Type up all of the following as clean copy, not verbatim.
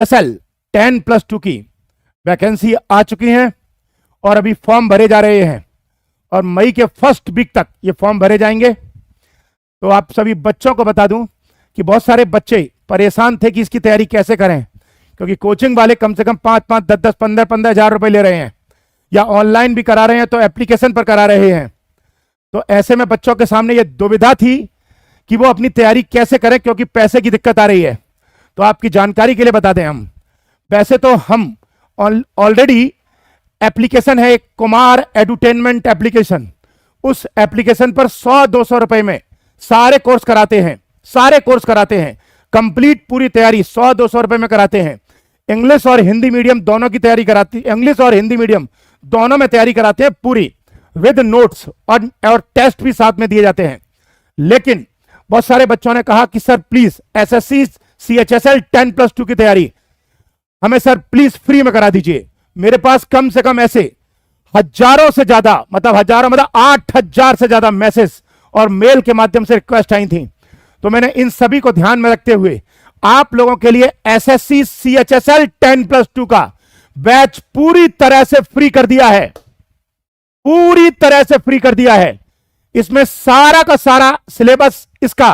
SL 10+2 की vacancy आ चुकी हैं और अभी फॉर्म भरे जा रहे हैं और मई के फर्स्ट वीक तक ये फॉर्म भरे जाएंगे। तो आप सभी बच्चों को बता दूं कि बहुत सारे बच्चे परेशान थे कि इसकी तैयारी कैसे करें, क्योंकि कोचिंग वाले कम से कम 5-5, 10-10, 15-15 हज़ार रुपए ले रहे हैं, या ऑनलाइन भी करा रहे हैं तो एप्लीकेशन पर करा रहे हैं। तो ऐसे में बच्चों के सामने ये दुविधा थी कि वो अपनी तैयारी कैसे करें, क्योंकि पैसे की दिक्कत आ रही है। तो आपकी जानकारी के लिए बता दें, हम वैसे तो हम ऑलरेडी एप्लीकेशन है एक कुमार एडुटेनमेंट एप्लीकेशन, उस एप्लीकेशन पर 100-200 रुपए में सारे कोर्स कराते हैं, कंप्लीट पूरी तैयारी 100-200 रुपए में कराते हैं। इंग्लिश और हिंदी मीडियम दोनों की तैयारी कराती, इंग्लिश और हिंदी मीडियम दोनों में तैयारी कराते हैं पूरी, विद नोट्स और टेस्ट भी साथ में दिए जाते हैं। लेकिन बहुत सारे बच्चों ने कहा कि सर प्लीज एसएससी CHSL 10+2 की तैयारी हमें सर प्लीज फ्री में करा दीजिए। मेरे पास कम से कम ऐसे हजारों से ज्यादा, मतलब 8,000 से ज्यादा मैसेज और मेल के माध्यम से रिक्वेस्ट आई थी। तो मैंने इन सभी को ध्यान में रखते हुए आप लोगों के लिए एसएससी CHSL 10+2 का बैच पूरी तरह से फ्री कर दिया है, पूरी तरह से फ्री कर दिया है। इसमें सारा का सारा सिलेबस इसका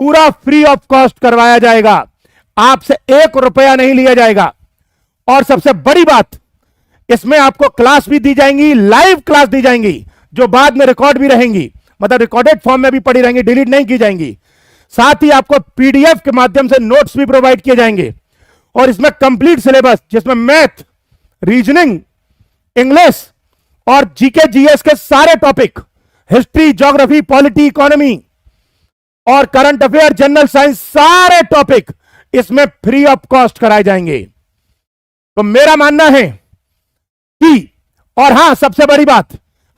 पूरा फ्री ऑफ कॉस्ट करवाया जाएगा, आपसे 1 रुपया नहीं लिया जाएगा। और सबसे बड़ी बात, इसमें आपको क्लास भी दी जाएंगी, लाइव क्लास दी जाएंगी, जो बाद में रिकॉर्ड भी रहेंगी, मतलब रिकॉर्डेड फॉर्म में भी पड़ी रहेंगी, डिलीट नहीं की जाएंगी। साथ ही आपको पीडीएफ के माध्यम से नोट्स भी प्रोवाइड किए जाएंगे। और इसमें कंप्लीट सिलेबस, जिसमें मैथ, रीजनिंग, इंग्लिश और जीके जीएस के सारे topic, history, geography, polity, economy और करंट अफेयर, जनरल साइंस, सारे टॉपिक इसमें फ्री ऑफ कॉस्ट कराए जाएंगे। तो मेरा मानना है कि, और हां सबसे बड़ी बात,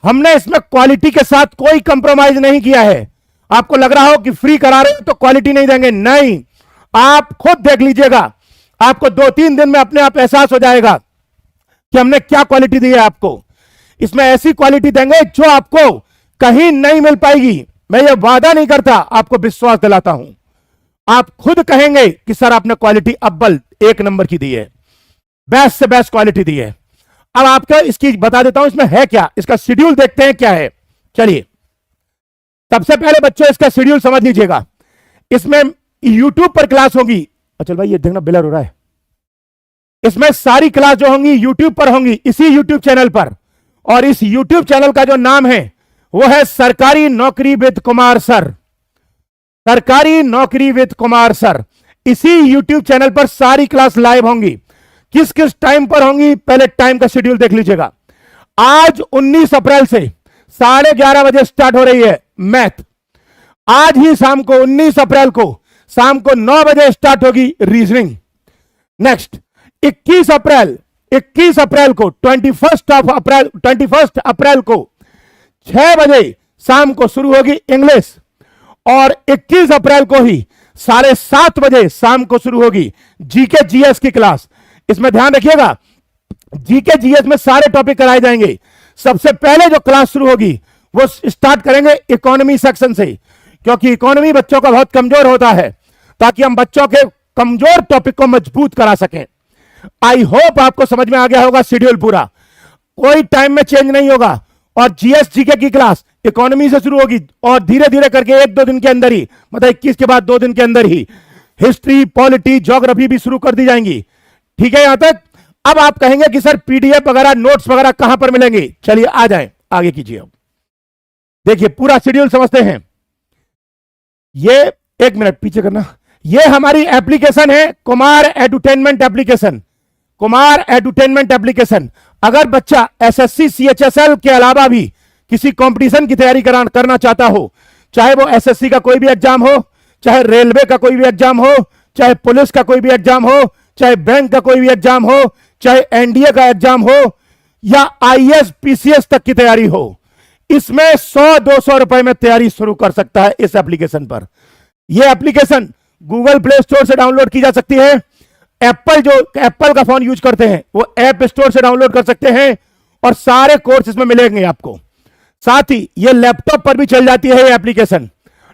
हमने इसमें क्वालिटी के साथ कोई कंप्रोमाइज नहीं किया है। आपको लग रहा हो कि फ्री करा रहे हो तो क्वालिटी नहीं देंगे, नहीं, आप खुद देख लीजिएगा, आपको 2-3 दिन में अपने आप एहसास हो जाएगा कि हमने क्या क्वालिटी दी है आपको। इसमें ऐसी क्वालिटी देंगे जो आपको कहीं नहीं मिल पाएगी। मैं ये वादा नहीं करता, आपको विश्वास दिलाता हूं। आप खुद कहेंगे कि सर आपने क्वालिटी अव्वल 1 नंबर की दी है, बेस्ट से बेस्ट क्वालिटी दी है। अब आपको इसकी बता देता हूं इसमें है क्या, इसका शेड्यूल देखते हैं क्या है। चलिए, सबसे पहले बच्चों इसका शेड्यूल समझ लीजिएगा। इसमें YouTube पर क्लास होगी। अच्छा भाई ये देखना ब्लर हो रहा है। इसमें सारी क्लास जो होंगी YouTube पर होंगी, इसी YouTube चैनल पर। और इस YouTube चैनल का जो नाम है वो है सरकारी नौकरी विद कुमार सर, सरकारी नौकरी विद कुमार सर। इसी YouTube चैनल पर सारी क्लास लाइव होंगी। किस किस टाइम पर होंगी, पहले टाइम का शेड्यूल देख लीजिएगा। आज 19 अप्रैल से 11:30 बजे स्टार्ट हो रही है मैथ। आज ही शाम को 19 अप्रैल को शाम को 9 बजे स्टार्ट होगी रीजनिंग। नेक्स्ट 21 अप्रैल को 21 अप्रैल को 6 बजे शाम को शुरू होगी इंग्लिश। और 21 अप्रैल को ही 7:30 बजे शाम को शुरू होगी जीके जीएस की क्लास। इसमें ध्यान रखिएगा, जीके जीएस में सारे टॉपिक कराए जाएंगे। सबसे पहले जो क्लास शुरू होगी वो स्टार्ट करेंगे इकोनॉमी सेक्शन से, क्योंकि इकोनॉमी बच्चों का बहुत कमजोर होता है, ताकि हम बच्चों के कमजोर टॉपिक को मजबूत करा सकें। आई होप आपको समझ में आ गया होगा शेड्यूल पूरा, कोई टाइम में चेंज नहीं होगा। और जीएस जीके की क्लास इकोनॉमी से शुरू होगी और धीरे धीरे करके 1-2 दिन के अंदर ही, मतलब 21 के बाद 2 दिन के अंदर ही हिस्ट्री, पॉलिटी, ज्योग्राफी भी शुरू कर दी जाएंगी। ठीक है यहां तक। अब आप कहेंगे कि सर पीडीएफ वगैरह, नोट्स वगैरह कहां पर मिलेंगे। चलिए आ जाएं, आगे कीजिए। अब देखिए पूरा शेड्यूल समझते हैं। ये 1 मिनट पीछे करना। ये हमारी एप्लीकेशन है Kumar edutainment application, Kumar edutainment application. अगर बच्चा एसएससी CHSL के अलावा भी किसी कंपटीशन की तैयारी करना चाहता हो, चाहे वो एसएससी का कोई भी एग्जाम हो, चाहे रेलवे का कोई भी एग्जाम हो, चाहे पुलिस का कोई भी एग्जाम हो, चाहे बैंक का कोई भी एग्जाम हो, चाहे एनडीए का एग्जाम हो, या आईएएस पीसीएस तक की तैयारी हो, इसमें 100-200 रुपए में तैयारी शुरू कर सकता है इस एप्लीकेशन पर। यह एप्लीकेशन गूगल प्ले स्टोर से डाउनलोड की जा सकती है। एप्पल का फोन यूज करते हैं वो ऐप स्टोर से डाउनलोड कर सकते हैं और सारे कोर्स इसमें मिलेंगे आपको। साथ ही ये लैपटॉप पर भी चल जाती है ये एप्लीकेशन।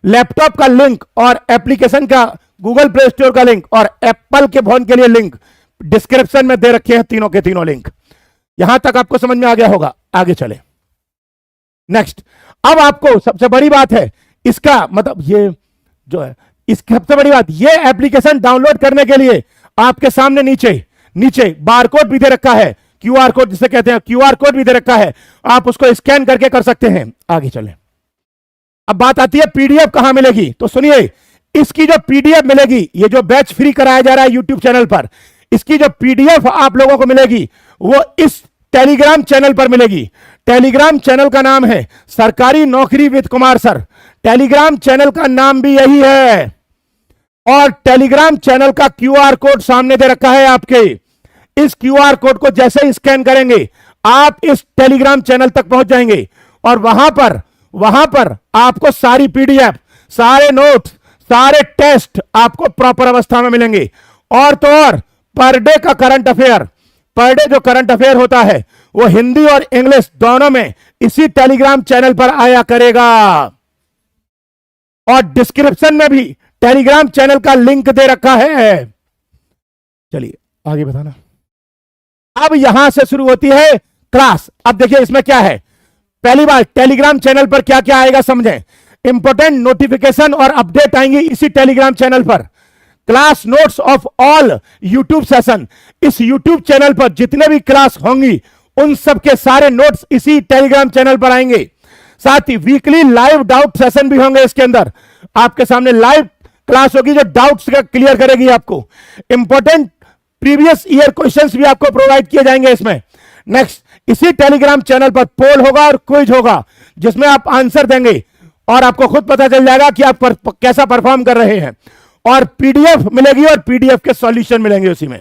लैपटॉप का लिंक और एप्लीकेशन का गूगल प्ले स्टोर का लिंक और एप्पल के फोन के लिए लिंक डिस्क्रिप्शन में दे रखे हैं तीनों के तीनों लिंक। यहां तक आपको समझ में आ गया होगा, आगे चले नेक्स्ट। अब आपको सबसे बड़ी बात है इसका मतलब ये जो है, इसकी सबसे बड़ी बात, ये एप्लीकेशन डाउनलोड करने के लिए आपके सामने नीचे नीचे बारकोड भी दे रखा है, क्यूआर कोड जिसे कहते हैं, क्यूआर कोड भी दे रखा है, आप उसको स्कैन करके कर सकते हैं। आगे चलें। अब बात आती है पीडीएफ कहां मिलेगी, तो सुनिए, इसकी जो पीडीएफ मिलेगी, ये जो बैच फ्री कराया जा रहा है यूट्यूब चैनल पर, इसकी जो पीडीएफ आप लोगों को मिलेगी वो इस टेलीग्राम चैनल पर मिलेगी। टेलीग्राम चैनल का नाम है सरकारी नौकरी with Kumar sir. Telegram channel का नाम भी यही है और टेलीग्राम चैनल का क्यूआर कोड सामने दे रखा है आपके। इस क्यूआर कोड को जैसे ही स्कैन करेंगे आप इस टेलीग्राम चैनल तक पहुंच जाएंगे और वहां पर आपको सारी पीडीएफ, सारे नोट्स, सारे टेस्ट आपको प्रॉपर अवस्था में मिलेंगे। और तो और पर डे का करंट अफेयर, पर डे जो करंट अफेयर होता है वो हिंदी और इंग्लिश दोनों में इसी टेलीग्राम चैनल पर आया करेगा। और डिस्क्रिप्शन में भी टेलीग्राम चैनल का लिंक दे रखा है। चलिए आगे बताना। अब यहां से शुरू होती है क्लास। अब देखिए इसमें क्या है, पहली बार टेलीग्राम चैनल पर क्या क्या आएगा समझें। इंपॉर्टेंट नोटिफिकेशन और अपडेट आएंगी इसी टेलीग्राम चैनल पर। Class notes of all YouTube session, इस यूट्यूब चैनल पर जितने भी क्लास होंगी उन सब के सारे नोट्स इसी टेलीग्राम चैनल पर आएंगे। साथ ही वीकली लाइव डाउट सेशन भी होंगे इसके अंदर। आपके सामने लाइव क्लास होगी जो डाउट्स का क्लियर करेगी आपको। इंपॉर्टेंट प्रीवियस ईयर क्वेश्चंस भी आपको प्रोवाइड किए जाएंगे इसमें। नेक्स्ट, इसी टेलीग्राम चैनल पर पोल होगा और क्विज होगा जिसमें आप आंसर देंगे और आपको खुद पता चल जाएगा कि आप कैसा परफॉर्म कर रहे हैं। और पीडीएफ मिलेगी और पीडीएफ के सॉल्यूशन मिलेंगे उसी में।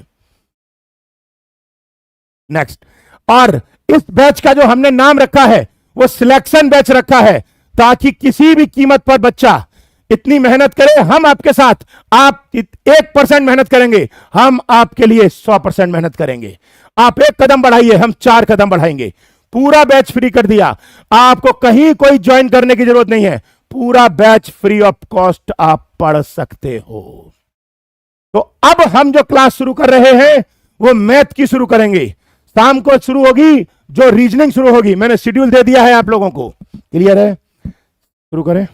नेक्स्ट, और इस बैच का जो हमने नाम रखा है वो सिलेक्शन बैच रखा है ताकि किसी भी कीमत पर बच्चा इतनी मेहनत करे, हम आपके साथ, आप 1% मेहनत करेंगे, हम आपके लिए 100% मेहनत करेंगे। आप 1 कदम बढ़ाइए, हम 4 कदम बढ़ाएंगे। पूरा बैच फ्री कर दिया, आपको कहीं कोई ज्वाइन करने की जरूरत नहीं है। पूरा बैच फ्री ऑफ कॉस्ट आप पढ़ सकते हो। तो अब हम जो क्लास शुरू कर रहे हैं वो मैथ की शुरू करेंगे। शाम को शुरू होगी जो रीजनिंग शुरू होगी, मैंने शेड्यूल दे दिया है आप लोगों को। क्लियर है? शुरू करें,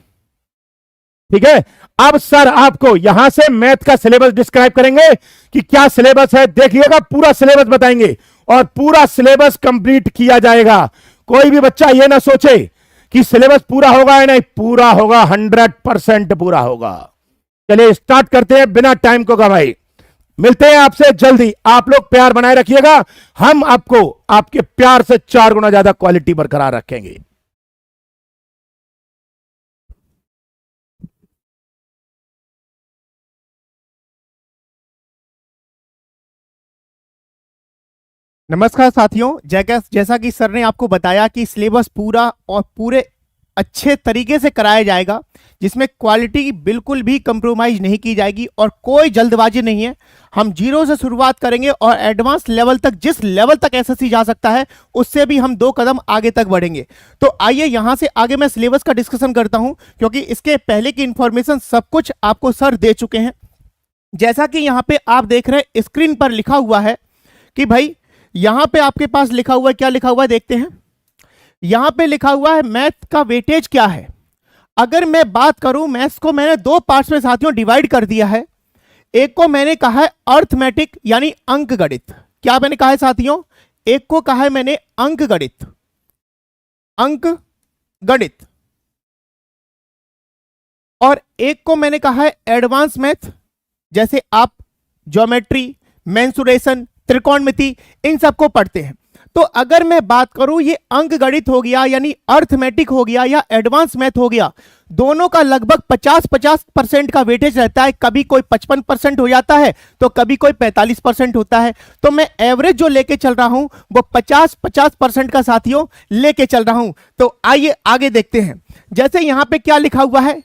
ठीक है। अब सर आपको यहां से मैथ का सिलेबस डिस्क्राइब करेंगे कि क्या सिलेबस है, देखिएगा पूरा सिलेबस बताएंगे और पूरा सिलेबस कंप्लीट किया जाएगा। कोई भी बच्चा यह ना सोचे कि सिलेबस पूरा होगा या नहीं, पूरा होगा, 100% पूरा होगा। चलिए स्टार्ट करते हैं बिना टाइम को गवाए। मिलते हैं आपसे जल्दी। आप लोग प्यार बनाए रखिएगा, हम आपको आपके प्यार से 4 गुना ज्यादा क्वालिटी बरकरार रखेंगे। नमस्कार साथियों, जैसा कि सर ने आपको बताया कि सिलेबस पूरा और पूरे अच्छे तरीके से कराया जाएगा जिसमें क्वालिटी बिल्कुल भी कंप्रोमाइज नहीं की जाएगी और कोई जल्दबाजी नहीं है। हम 0 से शुरुआत करेंगे और एडवांस लेवल तक, जिस लेवल तक एसएससी जा सकता है उससे भी हम 2 कदम आगे तक बढ़ेंगे। तो आइए यहां से आगे मैं सिलेबस का डिस्कशन करता हूं क्योंकि इसके पहले की इंफॉर्मेशन सब कुछ आपको सर दे चुके हैं। जैसा कि यहां पे आप देख रहे हैं स्क्रीन पर लिखा हुआ है कि भाई यहां पे आपके पास लिखा हुआ है, क्या लिखा हुआ है देखते हैं। यहां पे लिखा हुआ है मैथ का वेटेज क्या है। अगर मैं बात करूं, मैथ्स को मैंने 2 पार्ट्स में साथियों डिवाइड कर दिया है। एक को मैंने कहा है अर्थमेटिक यानी अंक गणित। क्या मैंने कहा है साथियों? एक को कहा है मैंने अंक गणित, अंक गणित, और एक को मैंने कहा है एडवांस मैथ, जैसे आप ज्योमेट्री, मेंसुरेशन, त्रिकोणमिति, इन सबको पढ़ते हैं। तो अगर मैं बात करूं, ये अंक गणित हो गया यानी अर्थमेटिक हो गया या एडवांस मैथ हो गया, दोनों का लगभग 50-50% का वेटेज रहता है। कभी कोई 55% हो जाता है तो कभी कोई 45% होता है। तो मैं एवरेज जो लेके चल रहा हूं वो 50-50% का साथियों लेके चल रहा हूं। तो आइए आगे देखते हैं। जैसे यहां पे क्या लिखा हुआ है,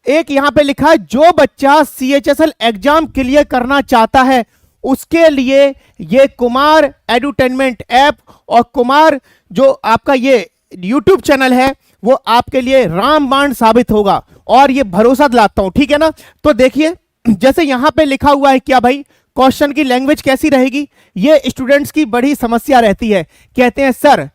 एक यहां पे लिखा है जो बच्चा CHSL एग्जाम क्लियर करना चाहता है उसके लिए ये कुमार एडुटेनमेंट ऐप और कुमार जो आपका ये YouTube चैनल है वो आपके लिए रामबाण साबित होगा और ये भरोसा दिलाता हूं, ठीक है ना। तो देखिए जैसे यहां पे लिखा हुआ है क्या भाई, क्वेश्चन की लैंग्वेज कैसी रहेगी, ये स्टूडेंट्स की बड़ी समस्या रहती है। कहते हैं सर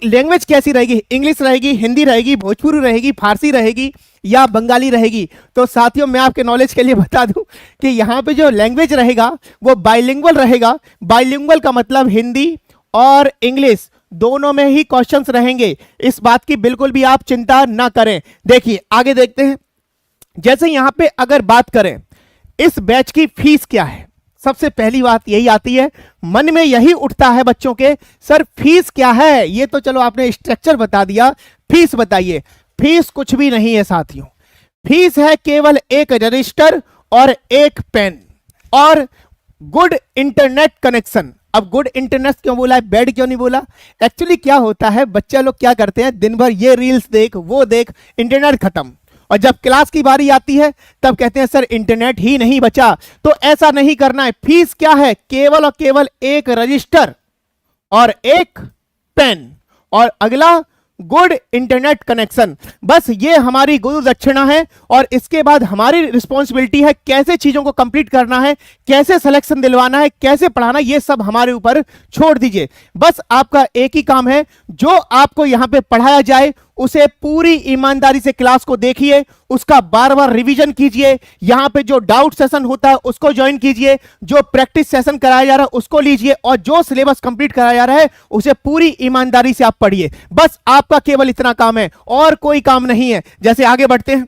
लैंग्वेज कैसी रहेगी, इंग्लिश रहेगी, हिंदी रहेगी, भोजपुरी रहेगी, फारसी रहेगी या बंगाली रहेगी। तो साथियों मैं आपके नॉलेज के लिए बता दूं कि यहाँ पे जो लैंग्वेज रहेगा वो बाइलिंगुअल रहेगा। बाइलिंगुअल का मतलब हिंदी और इंग्लिश दोनों में ही क्वेश्चंस रहेंगे, इस बात की बिल्कुल भी आप चिंता ना करें। देखिए आगे देखते हैं। जैसे यहां पे अगर बात करें इस बैच की फीस क्या है, सबसे पहली बात यही आती है, मन में यही उठता है बच्चों के, सर फीस क्या है। ये तो चलो आपने स्ट्रक्चर बता दिया, फीस बताइए। फीस कुछ भी नहीं है साथियों, फीस है केवल एक रजिस्टर और एक पेन और गुड इंटरनेट कनेक्शन। अब गुड इंटरनेट क्यों बोला है, बेड क्यों नहीं बोला। एक्चुअली क्या होता है, बच्चे लोग क्या करते हैं, दिन भर ये रील्स देख वो देख, इंटरनेट खत्म, और जब क्लास की बारी आती है तब कहते हैं सर इंटरनेट ही नहीं बचा। तो ऐसा नहीं करना है। फीस क्या है, केवल और केवल एक रजिस्टर और एक पेन और अगला गुड इंटरनेट कनेक्शन। बस ये हमारी गुरु दक्षिणा है और इसके बाद हमारी रिस्पॉन्सिबिलिटी है कैसे चीजों को कंप्लीट करना है, कैसे सिलेक्शन दिलवाना है, कैसे पढ़ाना, ये सब हमारे ऊपर छोड़ दीजिए। बस आपका एक ही काम है, जो आपको यहां पे पढ़ाया जाए उसे पूरी ईमानदारी से क्लास को देखिए, उसका बार बार रिवीजन कीजिए, यहां पे जो डाउट सेशन होता है उसको ज्वाइन कीजिए, जो प्रैक्टिस सेशन कराया जा रहा है उसको लीजिए और जो सिलेबस कंप्लीट कराया जा रहा है उसे पूरी ईमानदारी से आप पढ़िए। बस आपका केवल इतना काम है और कोई काम नहीं है। जैसे आगे बढ़ते हैं,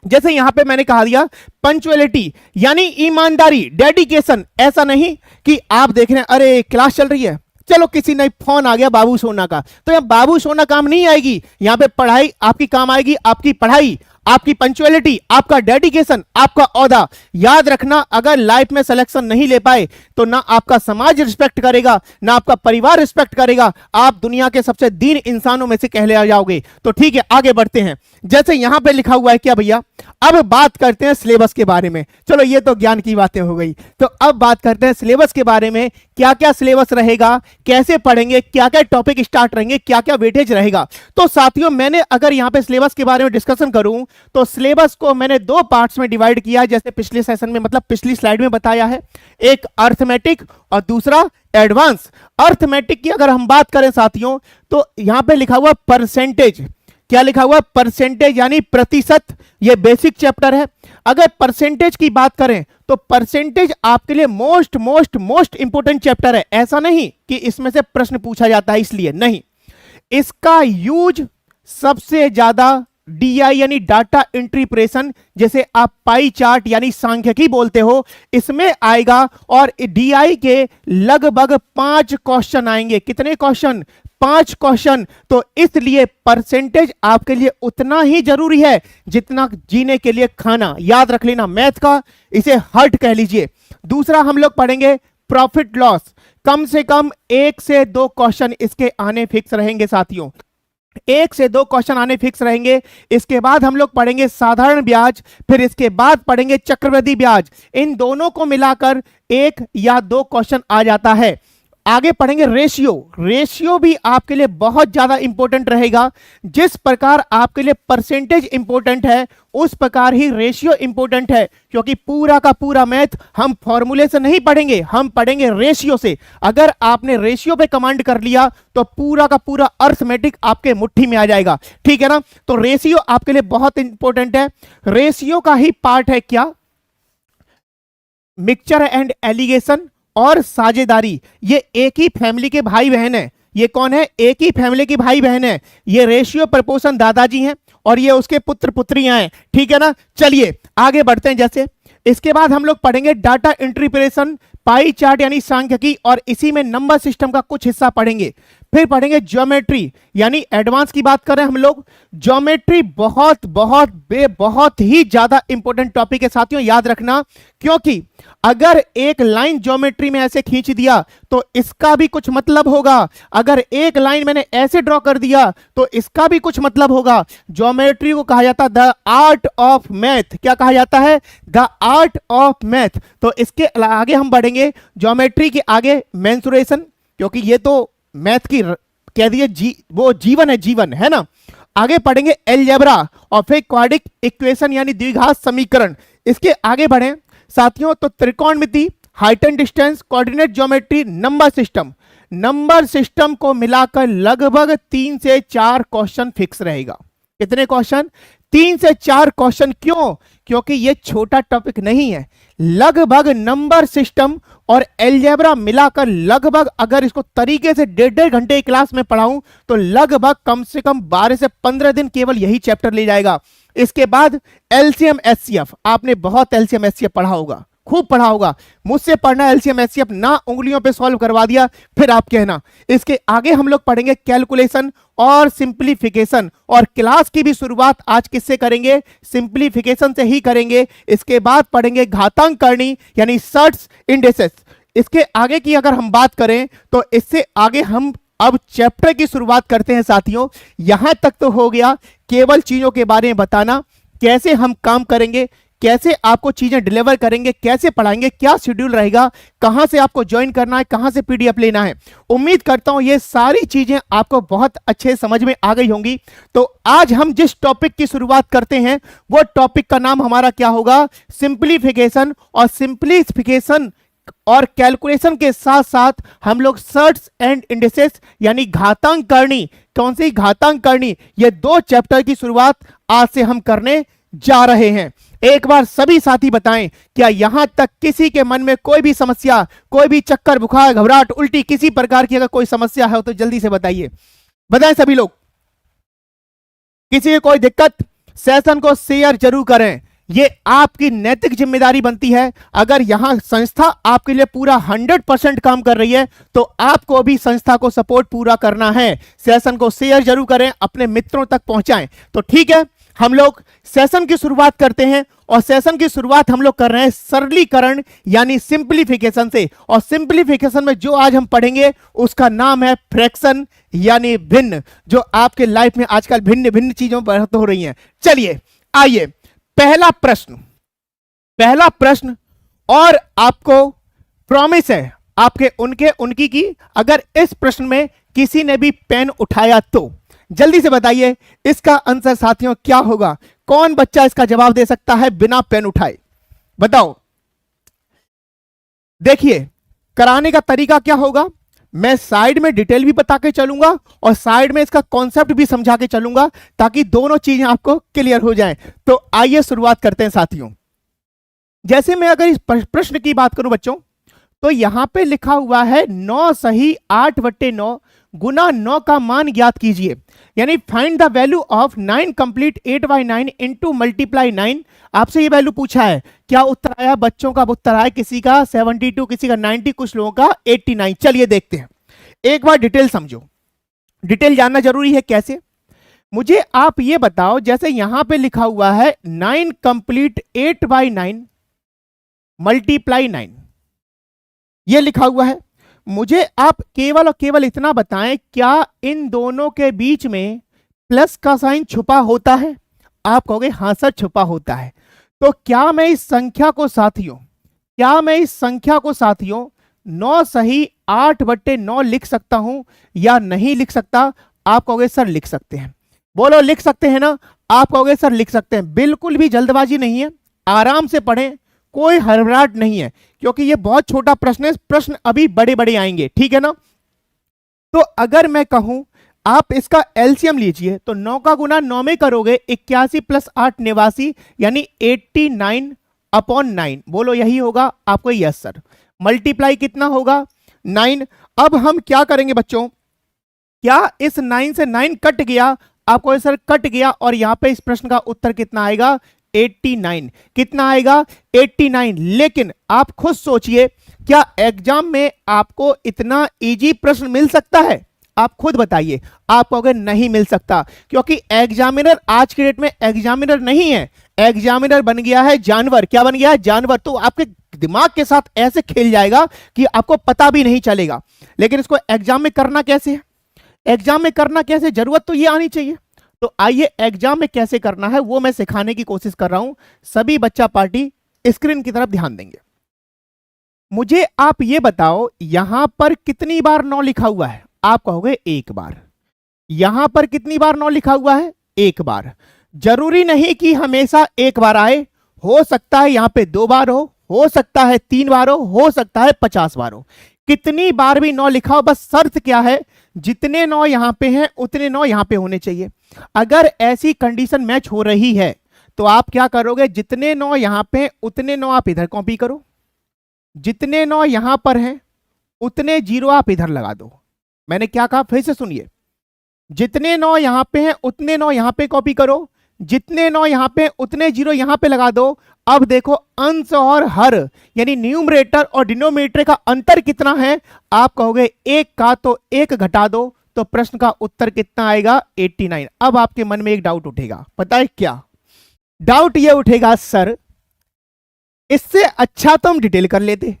जैसे यहां पे मैंने कहा दिया पंक्चुअलिटी यानी ईमानदारी, डेडिकेशन। ऐसा नहीं कि आप देख रहे हैं अरे क्लास चल रही है, चलो किसी ने फोन आ गया बाबू सोना का, तो यहां बाबू सोना काम नहीं आएगी, यहां पे पढ़ाई आपकी काम आएगी, आपकी पढ़ाई, आपकी पंक्चुअलिटी, आपका डेडिकेशन, आपका औदा। याद रखना अगर लाइफ में सिलेक्शन नहीं ले पाए तो ना आपका समाज रिस्पेक्ट करेगा, ना आपका परिवार रिस्पेक्ट करेगा, आप दुनिया के सबसे दीन इंसानों में से कहले जाओगे। तो ठीक है आगे बढ़ते हैं। जैसे यहां पे लिखा हुआ है क्या भैया, अब बात करते हैं सिलेबस के बारे में। चलो ये तो ज्ञान की बातें हो गई, तो अब बात करते हैं सिलेबस के बारे में। क्या क्या सिलेबस रहेगा, कैसे पढ़ेंगे, क्या क्या टॉपिक स्टार्ट रहेंगे, क्या क्या वेटेज रहेगा। तो साथियों मैंने अगर यहां पे सिलेबस के बारे में डिस्कशन करूं तो सिलेबस को मैंने दो पार्ट्स में डिवाइड किया, जैसे पिछले सेशन में मतलब पिछली स्लाइड में बताया है, एक अर्थमेटिक और दूसरा एडवांस। अर्थमेटिक की अगर हम बात करें साथियों तो यहां पे लिखा हुआ परसेंटेज, क्या लिखा हुआ, परसेंटेज यानी प्रतिशत, ये बेसिक चैप्टर है। अगर परसेंटेज की बात करें तो परसेंटेज आपके लिए most most most important chapter है। ऐसा नहीं कि इसमें से प्रश्न पूछा जाता है इसलिए नहीं, इसका यूज सबसे ज्यादा DI यानी डाटा इंटरप्रेशन, जैसे आप पाई चार्ट यानी सांख्यिकी बोलते हो, इसमें आएगा और DI के लगभग 5 क्वेश्चन आएंगे। कितने क्वेश्चन, 5 क्वेश्चन। तो इसलिए परसेंटेज आपके लिए उतना ही जरूरी है जितना जीने के लिए खाना। याद रख लेना, मैथ का इसे हर्ट कह लीजिए। दूसरा हम लोग पढ़ेंगे प्रॉफिट लॉस, कम से कम 1 से 2 क्वेश्चन इसके आने फिक्स रहेंगे साथियों, 1 से 2 क्वेश्चन आने फिक्स रहेंगे। इसके बाद हम लोग पढ़ेंगे साधारण ब्याज, फिर इसके बाद पढ़ेंगे चक्रवृद्धि ब्याज। इन दोनों को मिलाकर 1 या 2 क्वेश्चन आ जाता है। आगे पढ़ेंगे रेशियो। रेशियो भी आपके लिए बहुत ज्यादा इंपॉर्टेंट रहेगा। जिस प्रकार आपके लिए परसेंटेज इंपॉर्टेंट है उस प्रकार ही रेशियो इंपॉर्टेंट है, क्योंकि पूरा का पूरा मैथ हम फॉर्मूले से नहीं पढ़ेंगे, हम पढ़ेंगे रेशियो से। अगर आपने रेशियो पे कमांड कर लिया तो पूरा का पूरा अर्थमेटिक आपके मुट्ठी में आ जाएगा। ठीक है ना, तो रेशियो आपके लिए बहुत इंपॉर्टेंट है। रेशियो का ही पार्ट है क्या, मिक्सचर एंड एलिगेशन और साझेदारी। ये एक ही फैमिली के भाई बहन है। ये कौन है, एक ही फैमिली के भाई बहन है। ये रेशियो प्रपोर्शन दादाजी हैं और ये उसके पुत्र पुत्रियां हैं। ठीक है ना, चलिए आगे बढ़ते हैं। जैसे इसके बाद हम लोग पढ़ेंगे डाटा इंटरप्रेशन, पाई चार्ट यानी सांख्यिकी, और इसी में नंबर सिस्टम का कुछ हिस्सा पढ़ेंगे। फिर पढ़ेंगे ज्योमेट्री यानी एडवांस की बात करें हम लोग, ज्योमेट्री बहुत बहुत बहुत ही ज्यादा इंपॉर्टेंट टॉपिक है साथियों, याद रखना। क्योंकि अगर एक लाइन ज्योमेट्री में ऐसे खींच दिया तो इसका भी कुछ मतलब होगा, अगर एक लाइन मैंने ऐसे ड्रॉ कर दिया तो इसका भी कुछ मतलब होगा। ज्योमेट्री को कहा जाता है द आर्ट ऑफ मैथ। क्या कहा जाता है, द आर्ट ऑफ मैथ। तो इसके आगे हम बढ़ेंगे ज्योमेट्री के आगे मेंसुरेशन, क्योंकि ये तो मैथ की कह दिए वो जीवन है, जीवन है ना। आगे पढ़ेंगे एलजेब्रा और फिर क्वाड्रिक इक्वेशन यानी द्विघात समीकरण। इसके आगे बढ़े साथियों तो त्रिकोणमिति, height and distance, coordinate geometry, number system को मिलाकर लगभग 3 से 4 क्वेश्चन फिक्स रहेगा। कितने क्वेश्चन? 3 से 4 क्वेश्चन। क्यों? क्योंकि ये छोटा टॉपिक नहीं है। लगभग नंबर सिस्टम और अलजेब्रा मिलाकर लगभग, अगर इसको तरीके से 1.5 घंटे की क्लास में पढ़ाऊं तो लगभग कम से कम 12 से 15 दिन केवल यही चैप्टर ले जाएगा। इसके बाद एलसीएम एचसीएफ, आपने बहुत एलसीएम एचसीएफ पढ़ा होगा, खूब पढ़ा होगा। मुझसे पढ़ना एलसीएम एचसीएफ ना, उंगलियों पे सॉल्व करवा दिया फिर आप कहना। इसके आगे हम लोग पढ़ेंगे कैलकुलेशन और सिंप्लीफिकेशन, और क्लास की भी शुरुआत आज किससे करेंगे? सिंप्लीफिकेशन से ही करेंगे। इसके बाद पढ़ेंगे घातांक करनी यानी सर्ट्स इंडेसेस। इसके आगे की अगर हम बात करें तो इससे आगे हम अब चैप्टर की शुरुआत करते हैं साथियों। यहां तक तो हो गया केवल चीजों के बारे में बताना, कैसे हम काम करेंगे, कैसे आपको चीजें डिलीवर करेंगे, कैसे पढ़ाएंगे, क्या शेड्यूल रहेगा, कहां से आपको ज्वाइन करना है, कहां से पीडीएफ लेना है। उम्मीद करता हूं ये सारी चीजें आपको बहुत अच्छे समझ में आ गई होंगी। तो आज हम जिस टॉपिक की शुरुआत करते हैं वो टॉपिक का नाम हमारा क्या होगा? सिंप्लीफिकेशन। और सिंप्लीफिकेशन और कैलकुलेशन के साथ साथ हम लोग सर्ट्स एंड इंडिसेस यानी घातांक करनी, कौन सी घातांक करनी, ये 2 चैप्टर की शुरुआत आज से हम करने जा रहे हैं। एक बार सभी साथी बताएं, क्या यहां तक किसी के मन में कोई भी समस्या, कोई भी चक्कर, बुखार, घबराहट, उल्टी, किसी प्रकार की अगर कोई समस्या है तो जल्दी से बताइए, बताएं सभी लोग। किसी को कोई दिक्कत? सेशन को शेयर जरूर करें, ये आपकी नैतिक जिम्मेदारी बनती है। अगर यहां संस्था आपके लिए पूरा 100% काम कर रही है तो आपको भी संस्था को सपोर्ट पूरा करना है। सेशन को शेयर जरूर करें, अपने मित्रों तक पहुंचाएं। तो ठीक है, हम लोग सेशन की शुरुआत करते हैं, और सेशन की शुरुआत हम लोग कर रहे हैं सरलीकरण यानी सिंप्लीफिकेशन से। और सिंप्लीफिकेशन में जो आज हम पढ़ेंगे उसका नाम है फ्रैक्शन यानी भिन्न, जो आपके लाइफ में आजकल भिन्न भिन्न चीजों पर हो रही हैं। चलिए आइए, पहला प्रश्न, और आपको प्रॉमिस है आपके उनकी की, अगर इस प्रश्न में किसी ने भी पेन उठाया तो जल्दी से बताइए इसका आंसर साथियों क्या होगा। कौन बच्चा इसका जवाब दे सकता है बिना पेन उठाए? बताओ। देखिए कराने का तरीका क्या होगा, मैं साइड में डिटेल भी बता के चलूंगा और साइड में इसका कॉन्सेप्ट भी समझा के चलूंगा ताकि दोनों चीजें आपको क्लियर हो जाएं। तो आइए शुरुआत करते हैं साथियों। जैसे मैं अगर इस प्रश्न की बात करूं बच्चों, तो यहां पे लिखा हुआ है 9 सही 8/9 गुना 9 का मान ज्ञात कीजिए, यानी find the value of 9 complete 8/9 into multiply 9। आपसे ये वैल्यू पूछा है, क्या उत्तर आया? बच्चों का उत्तर आया किसी का 72, किसी का 90, कुछ लोगों का 89। चलिए देखते हैं, एक बार डिटेल समझो, डिटेल जानना जरूरी है। कैसे? मुझे आप ये बताओ, जैसे यहां पे लिखा हुआ है 9 कंप्लीट 8/9 मल्टीप्लाई 9, ये लिखा हुआ है। मुझे आप केवल और केवल इतना बताएं, क्या इन दोनों के बीच में प्लस का साइन छुपा होता है? आप कहोगे हां सर छुपा होता है। तो क्या मैं इस संख्या को साथियों 9 सही 8/9 लिख सकता हूं या नहीं लिख सकता? आप कहोगे सर लिख सकते हैं। बोलो लिख सकते हैं ना? आप कहोगे सर लिख सकते हैं। बिल्कुल भी जल्दबाजी नहीं है, आराम से पढ़ें, कोई हड़बड़ाहट नहीं है, क्योंकि ये बहुत छोटा प्रश्न है, प्रश्न अभी बड़े बड़े आएंगे, ठीक है ना। तो अगर मैं कहूं आप इसका एलसीएम लीजिए, तो 9 का गुना 9 में करोगे 81 + 8 89, यानी 89/9। बोलो यही होगा? आपको यस सर। मल्टीप्लाई कितना होगा? 9। अब हम क्या करेंगे बच्चों, क्या इस 9 से 9 कट गया? आपको सर कट गया, और यहां पे इस प्रश्न का उत्तर कितना आएगा? 89। कितना आएगा? 89। लेकिन आप खुद सोचिए, क्या एग्जाम में आपको इतना इजी प्रश्न मिल सकता है? आप खुद बताइए। आप कहोगे नहीं मिल सकता, क्योंकि एग्जामिनर आज के डेट में एग्जामिनर नहीं है, एग्जामिनर बन गया है जानवर। क्या बन गया है? जानवर। तो आपके दिमाग के साथ ऐसे खेल जाएगा कि आपको पता भी नहीं चलेगा। लेकिन इसको एग्जाम में करना कैसे है? एग्जाम में करना कैसे, जरूरत तो ये आनी चाहिए। तो आइए एग्जाम में कैसे करना है वो मैं सिखाने की कोशिश कर रहा हूं। सभी बच्चा पार्टी स्क्रीन की तरफ ध्यान देंगे। मुझे आप ये बताओ, यहां पर कितनी बार 9 लिखा हुआ है? आप कहोगे 1 बार। यहां पर कितनी बार 9 लिखा हुआ है? 1 बार। जरूरी नहीं कि हमेशा 1 बार आए, हो सकता है यहां पे 2 बार हो सकता है 3 बार हो सकता है 50 बार हो, कितनी बार भी 9 लिखा हो, बस शर्त क्या है, जितने 9 यहां पे हैं उतने 9 यहां पे होने चाहिए। अगर ऐसी कंडीशन मैच हो रही है तो आप क्या करोगे, जितने 9 यहां पे हैं उतने 9 आप इधर कॉपी करो, जितने 9 यहां पर हैं उतने 0 आप इधर लगा दो। मैंने क्या कहा फिर से सुनिए, जितने 9 यहां पे हैं उतने 9 यहां पे कॉपी करो, जितने 9 यहां पे उतने 0 यहां पे लगा दो। अब देखो अंश और हर यानी न्यूमरेटर और डिनोमिनेटर का अंतर कितना है, आप कहोगे 1 का, तो 1 घटा दो, तो प्रश्न का उत्तर कितना आएगा 89। अब आपके मन में एक डाउट उठेगा, पता है क्या डाउट ये उठेगा, सर इससे अच्छा तो हम डिटेल कर लेते,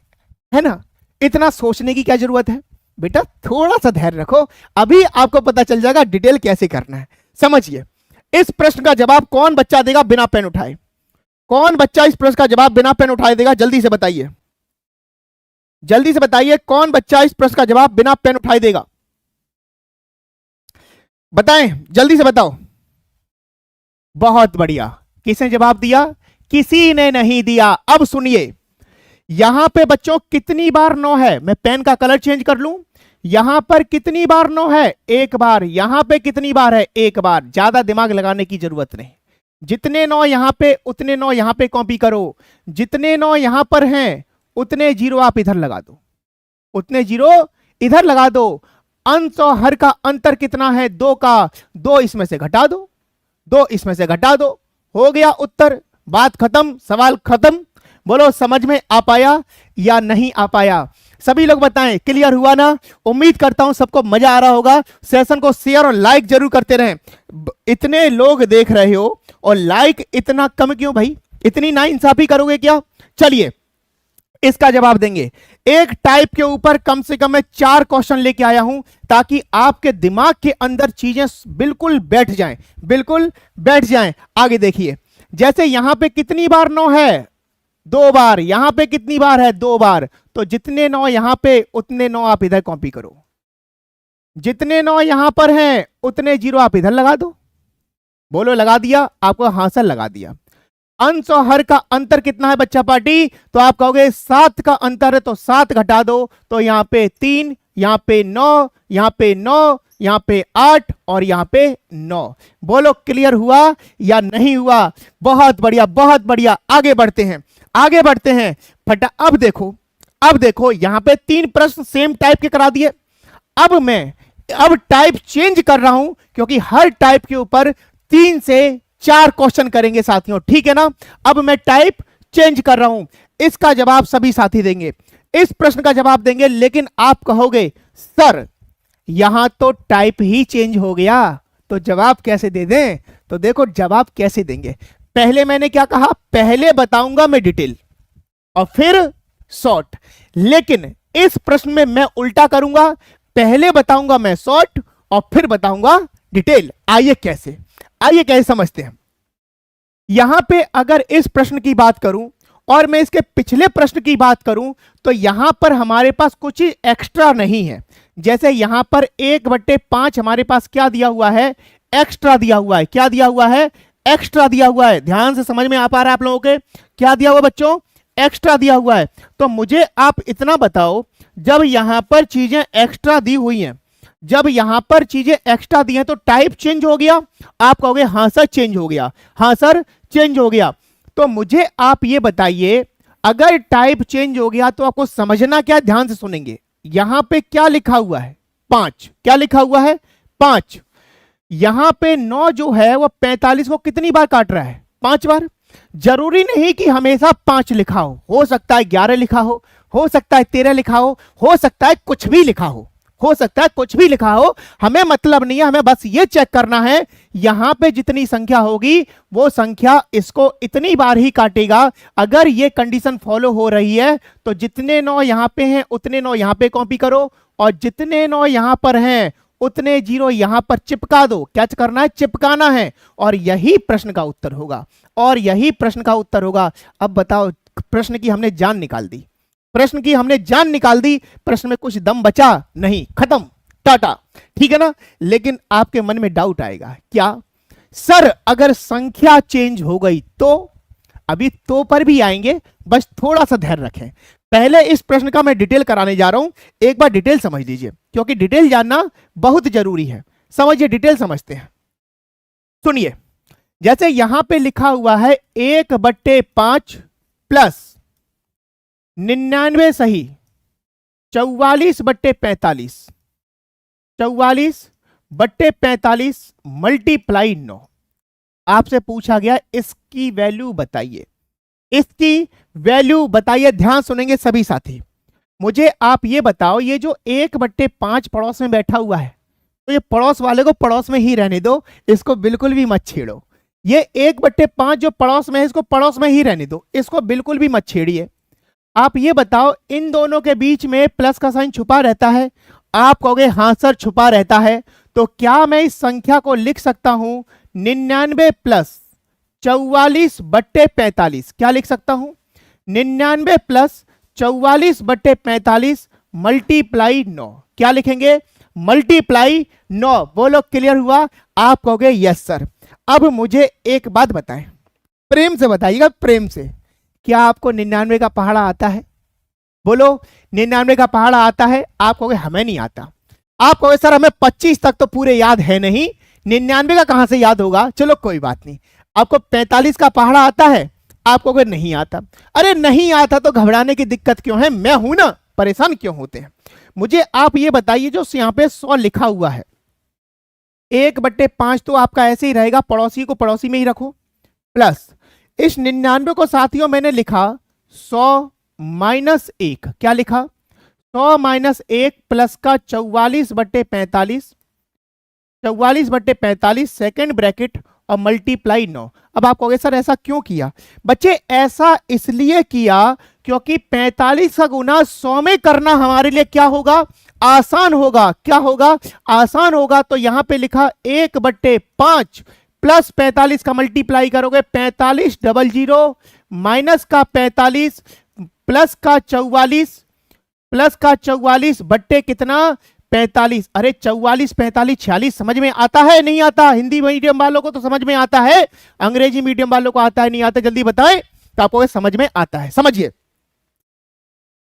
है ना, इतना सोचने की क्या जरूरत है। बेटा थोड़ा सा धैर्य रखो, अभी आपको पता चल जाएगा डिटेल कैसे करना है। समझिए, इस प्रश्न का जवाब कौन बच्चा देगा बिना पेन उठाए, कौन बच्चा इस प्रश्न का जवाब बिना पेन उठाए देगा, जल्दी से बताइए, जल्दी से बताइए कौन बच्चा इस प्रश्न का जवाब बिना पेन उठाए देगा, बताएं जल्दी से बताओ। बहुत बढ़िया, किसने जवाब दिया, किसी ने नहीं दिया। अब सुनिए, यहां पे बच्चों कितनी बार 9 है, मैं पेन का कलर चेंज कर लूं, यहां पर कितनी बार 9 है, 1 बार, यहां पे कितनी बार है, 1 बार, ज्यादा दिमाग लगाने की जरूरत नहीं। जितने 9 यहां पे उतने 9 यहां पे कॉपी करो, जितने 9 यहां पर हैं उतने 0 आप इधर लगा दो, उतने 0 इधर लगा दो। अंश और हर का अंतर कितना है, 2 का, 2 इसमें से घटा दो, 2 इसमें से घटा दो, हो गया उत्तर, बात खत्म, सवाल खत्म। बोलो समझ में आ पाया या नहीं आ पाया, सभी लोग बताएं, क्लियर हुआ ना। उम्मीद करता हूं सबको मजा आ रहा होगा। सेशन को शेयर और लाइक जरूर करते रहें। इतने लोग देख रहे हो और लाइक इतना कम क्यों भाई, इतनी नाइंसाफी करोगे क्या। चलिए इसका जवाब देंगे। एक टाइप के ऊपर कम से कम मैं 4 क्वेश्चन लेके आया हूं ताकि आपके दिमाग के अंदर चीजें बिल्कुल बैठ जाएं, बिल्कुल बैठ जाएं। आगे देखिए, जैसे यहां पे कितनी बार 9 है, 2 बार, यहां पे कितनी बार है, 2 बार, तो जितने 9 यहां पे उतने 9 आप इधर कॉपी करो, जितने 9 यहां पर हैं उतने 0 आप इधर लगा दो। बोलो लगा दिया, आपको हासिल लगा दिया। अंश और हर का अंतर कितना है बच्चा पार्टी, तो आप कहोगे 7 का अंतर है, तो 7 घटा दो, तो यहां पे 3, यहां पे 9, यहां पे 9, यहां पे 8 और यहां पे 9। बोलो क्लियर हुआ या नहीं हुआ। बहुत बढ़िया, बहुत बढ़िया। आगे बढ़ते हैं, आगे बढ़ते हैं फटा। अब देखो, अब देखो यहां पे 3 प्रश्न सेम टाइप के करा दिए। अब मैं टाइप चेंज कर रहा हूं क्योंकि हर टाइप के ऊपर 3 से 4 क्वेश्चन करेंगे साथियों, ठीक है ना। अब मैं टाइप चेंज कर रहा हूं, इसका जवाब सभी साथी देंगे, इस प्रश्न का जवाब देंगे, लेकिन आप कहोगे सर यहां तो टाइप ही चेंज हो गया, तो जवाब कैसे दे दें। तो देखो जवाब कैसे देंगे। पहले मैंने क्या कहा, पहले बताऊंगा मैं डिटेल और फिर शॉर्ट, लेकिन इस प्रश्न में मैं उल्टा करूंगा, पहले बताऊंगा मैं शॉर्ट और फिर बताऊंगा डिटेल। आइए कैसे, आइए कैसे समझते हैं। यहां पे अगर इस प्रश्न की बात करूं और मैं इसके पिछले प्रश्न की बात करूं तो यहां पर हमारे पास कुछ एक्स्ट्रा नहीं है। जैसे यहां पर 1/5 हमारे पास क्या दिया हुआ है, एक्स्ट्रा दिया हुआ है। क्या दिया हुआ है, एक्स्ट्रा दिया हुआ है। ध्यान से समझ में आ पा रहा है आप लोगों के, क्या दिया हुआ बच्चों, एक्स्ट्रा दिया हुआ है। तो मुझे आप इतना बताओ, जब यहां पर चीजें एक्स्ट्रा दी हुई हैं, जब यहां पर चीजें एक्स्ट्रा दी हैं तो टाइप चेंज हो गया। आप कहोगे हां सर चेंज हो गया, हां सर चेंज हो गया। तो मुझे आप ये बताइए, अगर टाइप चेंज हो गया तो आपको समझना क्या, ध्यान से सुनेंगे। यहां पे क्या लिखा हुआ है, 5, क्या लिखा हुआ है 5। यहां पे 9 जो है वो 45 को कितनी बार काट रहा है, 5 बार। जरूरी नहीं कि हमेशा 5 लिखा हो सकता है 11 लिखा हो सकता है 13 लिखा हो सकता है कुछ भी लिखा हो सकता है कुछ भी लिखा हो, हमें मतलब नहीं है। हमें बस ये चेक करना है यहां पे जितनी संख्या होगी वो संख्या इसको इतनी बार ही काटेगा। अगर ये कंडीशन फॉलो हो रही है तो जितने 9 यहां पे हैं उतने 9 यहां पे कॉपी करो और जितने 9 यहां पर हैं उतने 0 यहां पर चिपका दो। क्या करना है, चिपकाना है, और यही प्रश्न का उत्तर होगा, और यही प्रश्न का उत्तर होगा। अब बताओ, प्रश्न की हमने जान निकाल दी, प्रश्न की हमने जान निकाल दी, प्रश्न में कुछ दम बचा नहीं, खत्म, टाटा, ठीक है ना। लेकिन आपके मन में डाउट आएगा, क्या सर अगर संख्या चेंज हो गई तो, अभी तो पर भी आएंगे, बस थोड़ा सा धैर्य रखें। पहले इस प्रश्न का मैं डिटेल कराने जा रहा हूं, एक बार डिटेल समझ लीजिए, क्योंकि डिटेल जानना बहुत जरूरी है। समझिए, डिटेल समझते हैं। सुनिए, जैसे यहां पे लिखा हुआ है 1/5 प्लस 99 सही 44/45, 44/45 मल्टीप्लाई 9। आपसे पूछा गया इसकी वैल्यू बताइए, इसकी वैल्यू बताइए। ध्यान सुनेंगे सभी साथी। मुझे आप ये बताओ, ये जो 1/5 पड़ोस में बैठा हुआ है, तो ये पड़ोस वाले को पड़ोस में ही रहने दो, इसको बिल्कुल भी मत छेड़ो। ये 1/5 जो पड़ोस में है, इसको पड़ोस में ही रहने दो, इसको बिल्कुल भी मत छेड़िए। आप ये बताओ, इन दोनों के बीच में प्लस का साइन छुपा रहता है? आप कहोगे हाँ सर छुपा रहता है। तो क्या मैं इस संख्या को लिख सकता हूं 99 प्लस 44/45? क्या लिख सकता हूं? 99 प्लस 44/45 मल्टीप्लाई 9। क्या लिखेंगे? मल्टीप्लाई 9। बोलो क्लियर हुआ? आप कहोगे यस सर। अब मुझे एक बात बताएं, प्रेम से बताइएगा, प्रेम से। क्या आपको 99 का पहाड़ा आता है? बोलो 99 का पहाड़ा आता है? आप कहोगे हमें नहीं आता। आप कहोगे सर हमें 25 तक तो पूरे याद है नहीं, 99 का कहां से याद होगा? चलो कोई बात नहीं। आपको 45 का पहाड़ा आता है? आप कहोगे नहीं आता। अरे नहीं आता तो घबराने की दिक्कत क्यों है? मैं हूं ना, परेशान क्यों होते हैं? मुझे आप ये बताइए, जो यहां पे 100 लिखा हुआ है, 1/5 तो आपका ऐसे ही रहेगा, पड़ोसी को पड़ोसी में ही रखो, प्लस इस 99 को साथियों मैंने लिखा 100 माइनस 1। क्या लिखा? 100 माइनस 1 प्लस का 44/45, 44/45 सेकेंड ब्रैकेट और मल्टीप्लाई 9। अब आप कहोगे सर ऐसा क्यों किया? बच्चे ऐसा इसलिए किया क्योंकि 45 का गुना 100 में करना हमारे लिए क्या होगा? आसान होगा। क्या होगा? आसान होगा। तो यहां पे लिखा 1/5 प्लस 45 का मल्टीप्लाई करोगे 45 00 माइनस का 45 प्लस का 44 बट्टे कितना? 45। अरे 44 45 46 समझ में आता है नहीं आता? हिंदी मीडियम वालों को तो समझ में आता है, अंग्रेजी मीडियम वालों को आता है नहीं आता? जल्दी बताएं। तो आपको समझ में आता है, समझिए।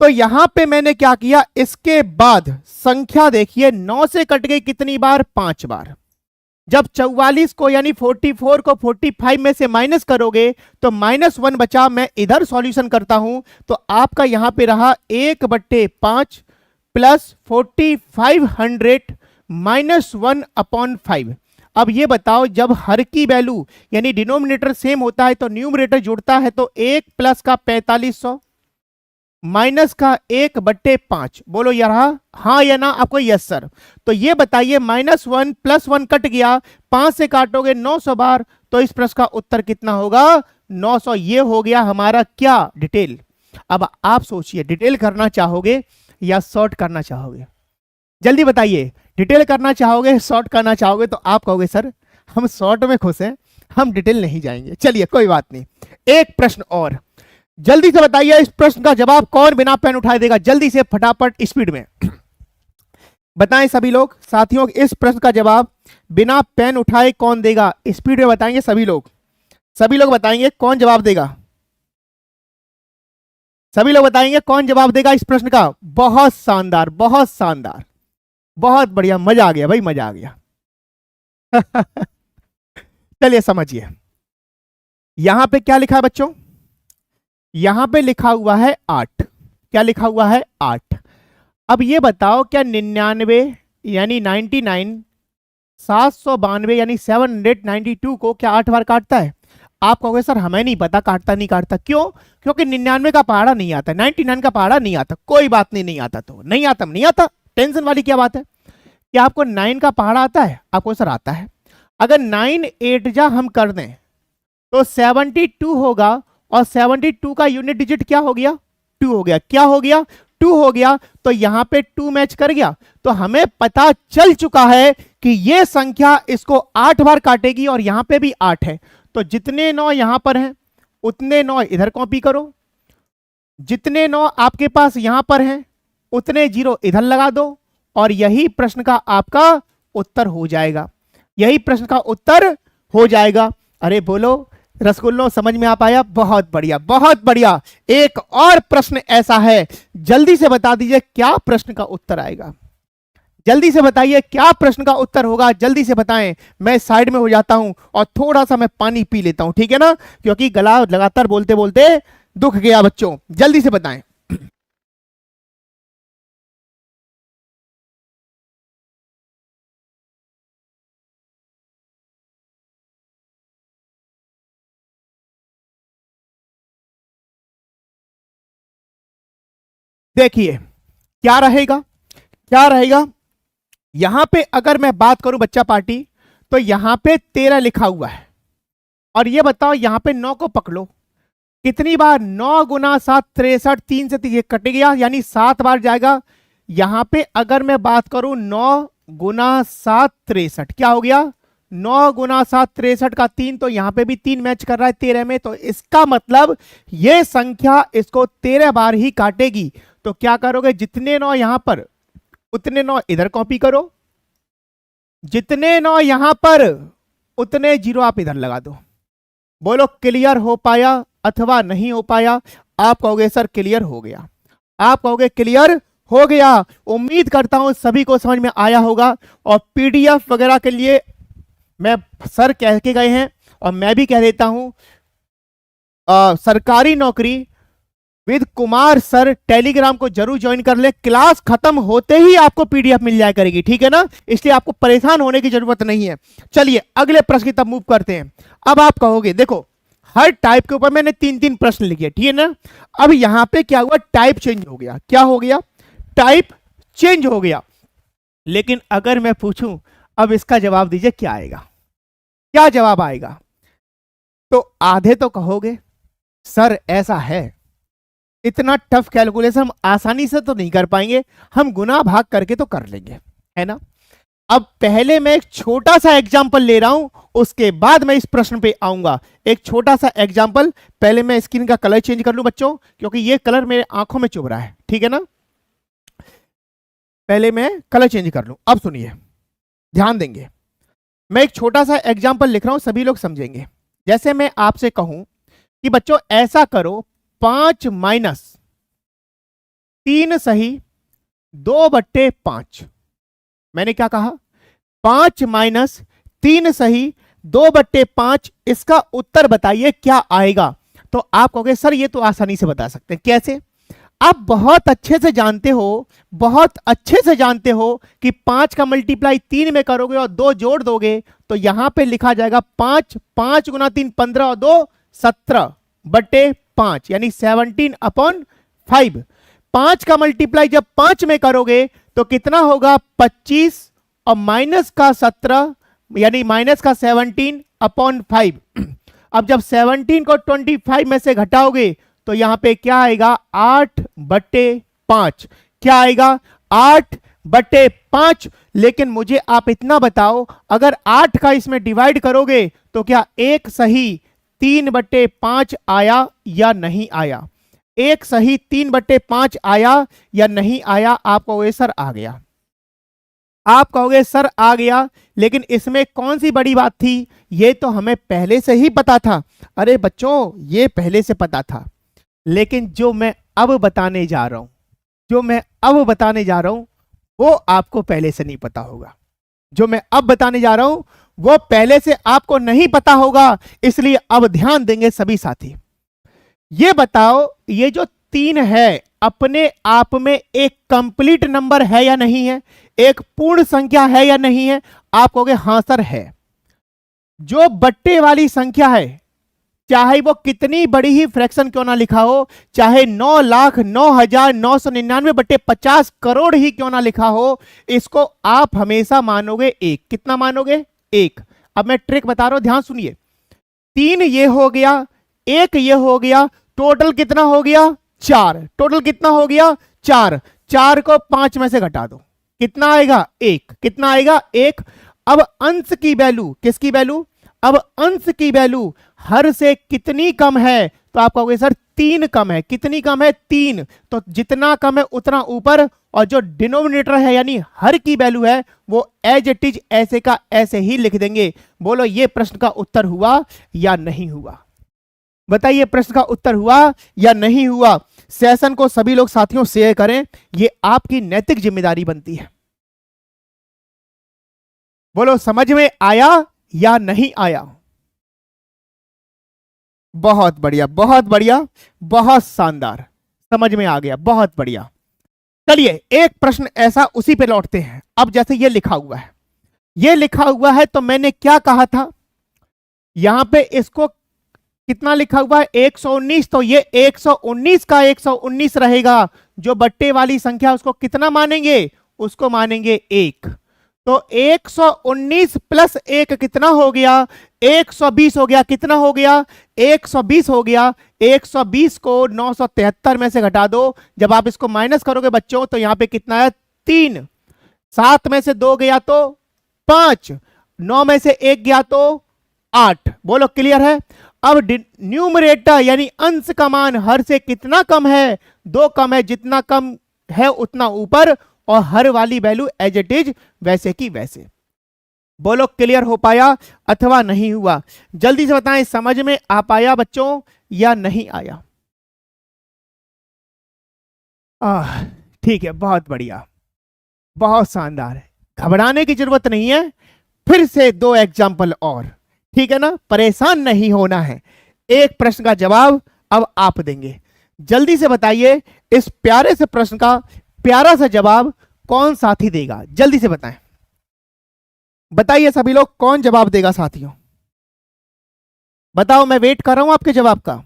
तो यहां पे मैंने क्या किया, इसके बाद संख्या देखिए 9 से कट गई कितनी बार? 5 बार। जब 44 को यानी 44 को 45 में से माइनस करोगे तो -1 बचा। मैं इधर सॉल्यूशन करता हूं तो आपका यहां पे रहा 1/5 प्लस 4500 -1/5। अब ये बताओ, जब हर की वैल्यू यानी डिनोमिनेटर सेम होता है तो न्यूमरेटर जुड़ता है, तो 1 प्लस का 4500 माइनस का 1/5। बोलो यार हाँ या ना? आपको यस सर। तो ये बताइए -1 प्लस 1 कट गया, 5 से काटोगे 900 बार, तो इस प्रश्न का उत्तर कितना होगा? 900। ये हो गया हमारा क्या? डिटेल। अब आप सोचिए, डिटेल करना चाहोगे या शॉर्ट करना चाहोगे? जल्दी बताइए, डिटेल करना चाहोगे शॉर्ट करना चाहोगे? तो आप कहोगे सर हम शॉर्ट में खुश हैं, हम डिटेल नहीं जाएंगे। चलिए कोई बात नहीं, एक प्रश्न और जल्दी से बताइए, इस प्रश्न का जवाब कौन बिना पेन उठाए देगा? जल्दी से फटाफट स्पीड में बताएं सभी लोग। साथियों, इस प्रश्न का जवाब बिना पेन उठाए कौन देगा? स्पीड में बताएंगे सभी लोग। सभी लोग बताएंगे कौन जवाब देगा? सभी लोग बताएंगे कौन जवाब देगा इस प्रश्न का? बहुत शानदार, बहुत शानदार, बहुत बढ़िया, मजा आ गया भाई, मजा आ गया। चलिए समझिए, यहां पे क्या लिखा है बच्चों? यहां पे लिखा हुआ है 8। क्या लिखा हुआ है? 8। अब ये बताओ, क्या 99 यानी 99 792 यानी 792 को क्या 8 बार काटता है? आप कहोगे सर हमें नहीं पता काटता नहीं काटता। क्यों? क्योंकि 99 का पहाड़ा नहीं आता, 99 का पहाड़ा नहीं आता। कोई बात नहीं, नहीं आता तो नहीं आता, नहीं आता, टेंशन वाली क्या बात है? क्या आपको 9 का पहाड़ा आता है? आपको सर आता है। अगर 9 8 जा हम कर दें तो 72 होगा, और 72 का यूनिट डिजिट क्या हो गया? 2 हो गया। क्या हो गया? 2 हो गया। तो यहां पे 2 मैच कर गया। तो हमें पता चल चुका है कि यह संख्या इसको 8 बार काटेगी, और यहां पे भी 8 है। तो जितने 9 यहां पर हैं उतने 9 इधर कॉपी करो, जितने 9 आपके पास यहां पर हैं उतने 0 इधर लगा दो, और यही प्रश्न का आपका उत्तर हो जाएगा। यही प्रश्न का उत्तर हो जाएगा। अरे बोलो रसगुल्लों समझ में आ पाया? बहुत बढ़िया, बहुत बढ़िया। एक और प्रश्न ऐसा है, जल्दी से बता दीजिए क्या प्रश्न का उत्तर आएगा। जल्दी से बताइए क्या प्रश्न का उत्तर होगा, जल्दी से बताएं। मैं साइड में हो जाता हूं और थोड़ा सा मैं पानी पी लेता हूं, ठीक है ना, क्योंकि गला लगातार बोलते बोलते दुख गया बच्चों। जल्दी से बताएं। देखिए क्या रहेगा, क्या रहेगा। यहां पे अगर मैं बात करूं बच्चा पार्टी, तो यहां पे 13 लिखा हुआ है, और ये बताओ यहां पे 9 को पकड़ो, कितनी बार 9 गुना 7 63, 3 से ये कट गया यानी 7 बार जाएगा। यहां पे अगर मैं बात करूं 9 गुना 7 63, क्या हो गया? 9 गुना 7 63 का 3, तो यहां पे भी 3 मैच कर रहा है 13 में, तो इसका मतलब ये संख्या इसको 13 बार ही काटेगी। तो क्या करोगे, जितने 9 यहां पर उतने 9 इधर कॉपी करो, जितने 9 यहां पर उतने 0 आप इधर लगा दो। बोलो क्लियर हो पाया अथवा नहीं हो पाया? आप कहोगे सर क्लियर हो गया, आप कहोगे क्लियर हो गया। उम्मीद करता हूं सभी को समझ में आया होगा। और पीडीएफ वगैरह के लिए मैं सर कह के गए हैं और मैं भी कह देता हूं, सरकारी नौकरी विद कुमार सर टेलीग्राम को जरूर ज्वाइन कर ले। क्लास खत्म होते ही आपको पीडीएफ मिल जाया करेगी, ठीक है ना, इसलिए आपको परेशान होने की जरूरत नहीं है। चलिए अगले प्रश्न की तरफ मूव करते हैं। अब आप कहोगे देखो हर टाइप के ऊपर मैंने 3-3 प्रश्न लिखे, ठीक है ना। अब यहां पे क्या हुआ, टाइप चेंज हो गया। क्या हो गया? टाइप चेंज हो गया। लेकिन अगर मैं पूछूं अब इसका जवाब दीजिए, क्या आएगा? क्या जवाब आएगा? तो आधे तो कहोगे सर ऐसा है, इतना टफ कैलकुलेशन हम आसानी से तो नहीं कर पाएंगे, हम गुना भाग करके तो कर लेंगे, है ना। अब पहले मैं एक छोटा सा एग्जांपल ले रहा हूं, उसके बाद मैं इस प्रश्न पे आऊंगा। एक छोटा सा एग्जांपल, पहले मैं स्क्रीन का कलर चेंज कर लूं बच्चों, क्योंकि ये कलर मेरे आंखों में चुभ रहा है, ठीक है ना। पहले मैं कलर चेंज कर लूं। अब सुनिए, ध्यान देंगे। मैं एक छोटा सा एग्जांपल लिख रहा हूं, सभी लोग समझेंगे। जैसे मैं आपसे कहूं कि बच्चों ऐसा करो, 5 माइनस 3 सही 2/5। मैंने क्या कहा? 5 माइनस 3 सही 2/5, इसका उत्तर बताइए क्या आएगा। तो आप कहोगे सर ये तो आसानी से बता सकते हैं। कैसे? आप बहुत अच्छे से जानते हो, बहुत अच्छे से जानते हो कि 5 का मल्टीप्लाई 3 में करोगे और 2 जोड़ दोगे तो यहां पे लिखा जाएगा 5, 5 गुना 3 15 और 2 17/5 यानी 17/5। 5 का मल्टीप्लाई जब 5 में करोगे तो कितना होगा? 25 और माइनस का 17 यानी माइनस का 17/5। अब जब 17 को 25 में से घटाओगे तो यहां पे क्या आएगा? 8/5। क्या आएगा? 8/5। लेकिन मुझे आप इतना बताओ, अगर 8 का इसमें डिवाइड करोगे तो क्या एक सही 3/5 आया या नहीं आया? एक सही 3/5 आया या नहीं आया? आप कहोगे सर आ गया, आप कहोगे सर आ गया। लेकिन इसमें कौन सी बड़ी बात थी? ये तो हमें पहले से ही पता था। अरे बच्चों ये पहले से पता था, लेकिन जो मैं अब बताने जा रहा हूं, जो मैं अब बताने जा रहा हूं वो आपको पहले से नहीं पता होगा। जो मैं अब बताने जा रहा हूं वो पहले से आपको नहीं पता होगा, इसलिए अब ध्यान देंगे सभी साथी। ये बताओ ये जो 3 है अपने आप में एक कंप्लीट नंबर है या नहीं है? एक पूर्ण संख्या है या नहीं है? आप कहोगे हां सर है। जो बट्टे वाली संख्या है, चाहे वो कितनी बड़ी ही फ्रैक्शन क्यों ना लिखा हो, चाहे 9,09,999/50 करोड़ ही क्यों ना लिखा हो, इसको आप हमेशा मानोगे एक। कितना मानोगे? एक। अब मैं ट्रिक बता रहा हूं, ध्यान सुनिए। 3 ये हो गया, 1 ये हो गया, टोटल कितना हो गया? 4। टोटल कितना हो गया? 4। 4 को 5 में से घटा दो, कितना आएगा? 1। कितना आएगा? 1। अब अंश की वैल्यू, किसकी वैल्यू? अब अंश की वैल्यू हर से कितनी कम है? तो आप कहोगे सर 3 कम है। कितनी कम है? 3। तो जितना कम है उतना ऊपर, और जो डिनोमिनेटर है यानी हर की वैल्यू है वो एज इट इज ऐसे का ऐसे ही लिख देंगे। बोलो ये प्रश्न का उत्तर हुआ या नहीं हुआ? बताइए प्रश्न का उत्तर हुआ या नहीं हुआ। सेशन को सभी लोग साथियों शेयर करें, ये आपकी नैतिक जिम्मेदारी बनती है। बोलो समझ में आया या नहीं आया। बहुत बढ़िया, बहुत बढ़िया, बहुत शानदार, समझ में आ गया, बहुत बढ़िया। चलिए एक प्रश्न ऐसा उसी पे लौटते हैं। अब जैसे ये लिखा हुआ है, ये लिखा हुआ है तो मैंने क्या कहा था, यहां पे इसको कितना लिखा हुआ है 119, तो ये 119 का 119 रहेगा। जो बट्टे वाली संख्या उसको कितना मानेंगे, उसको मानेंगे 1। तो 119 प्लस 1 कितना हो गया, 120 हो गया। कितना हो गया, 120 हो गया। 120 को 973 में से घटा दो। जब आप इसको माइनस करोगे बच्चों तो यहां पे कितना है 3। 7 में से 2 गया तो 5, 9 में से 1 गया तो 8। बोलो क्लियर है। अब न्यूमरेटर यानी अंश का मान हर से कितना कम है, 2 कम है। जितना कम है उतना ऊपर, और हर वाली वैल्यू एज इट इज वैसे की वैसे। बोलो क्लियर हो पाया अथवा नहीं हुआ। जल्दी से बताएं समझ में आ पाया बच्चों या नहीं आया। ठीक है, बहुत बढ़िया, बहुत शानदार है। घबराने की जरूरत नहीं है। फिर से 2 एग्जाम्पल और, ठीक है ना, परेशान नहीं होना है। एक प्रश्न का जवाब अब आप देंगे। जल्दी से बताइए इस प्यारे से प्रश्न का प्यारा सा जवाब कौन साथी देगा, जल्दी से बताएं। बताइए सभी लोग कौन जवाब देगा साथियों, बताओ। मैं वेट कर रहा हूं आपके जवाब का,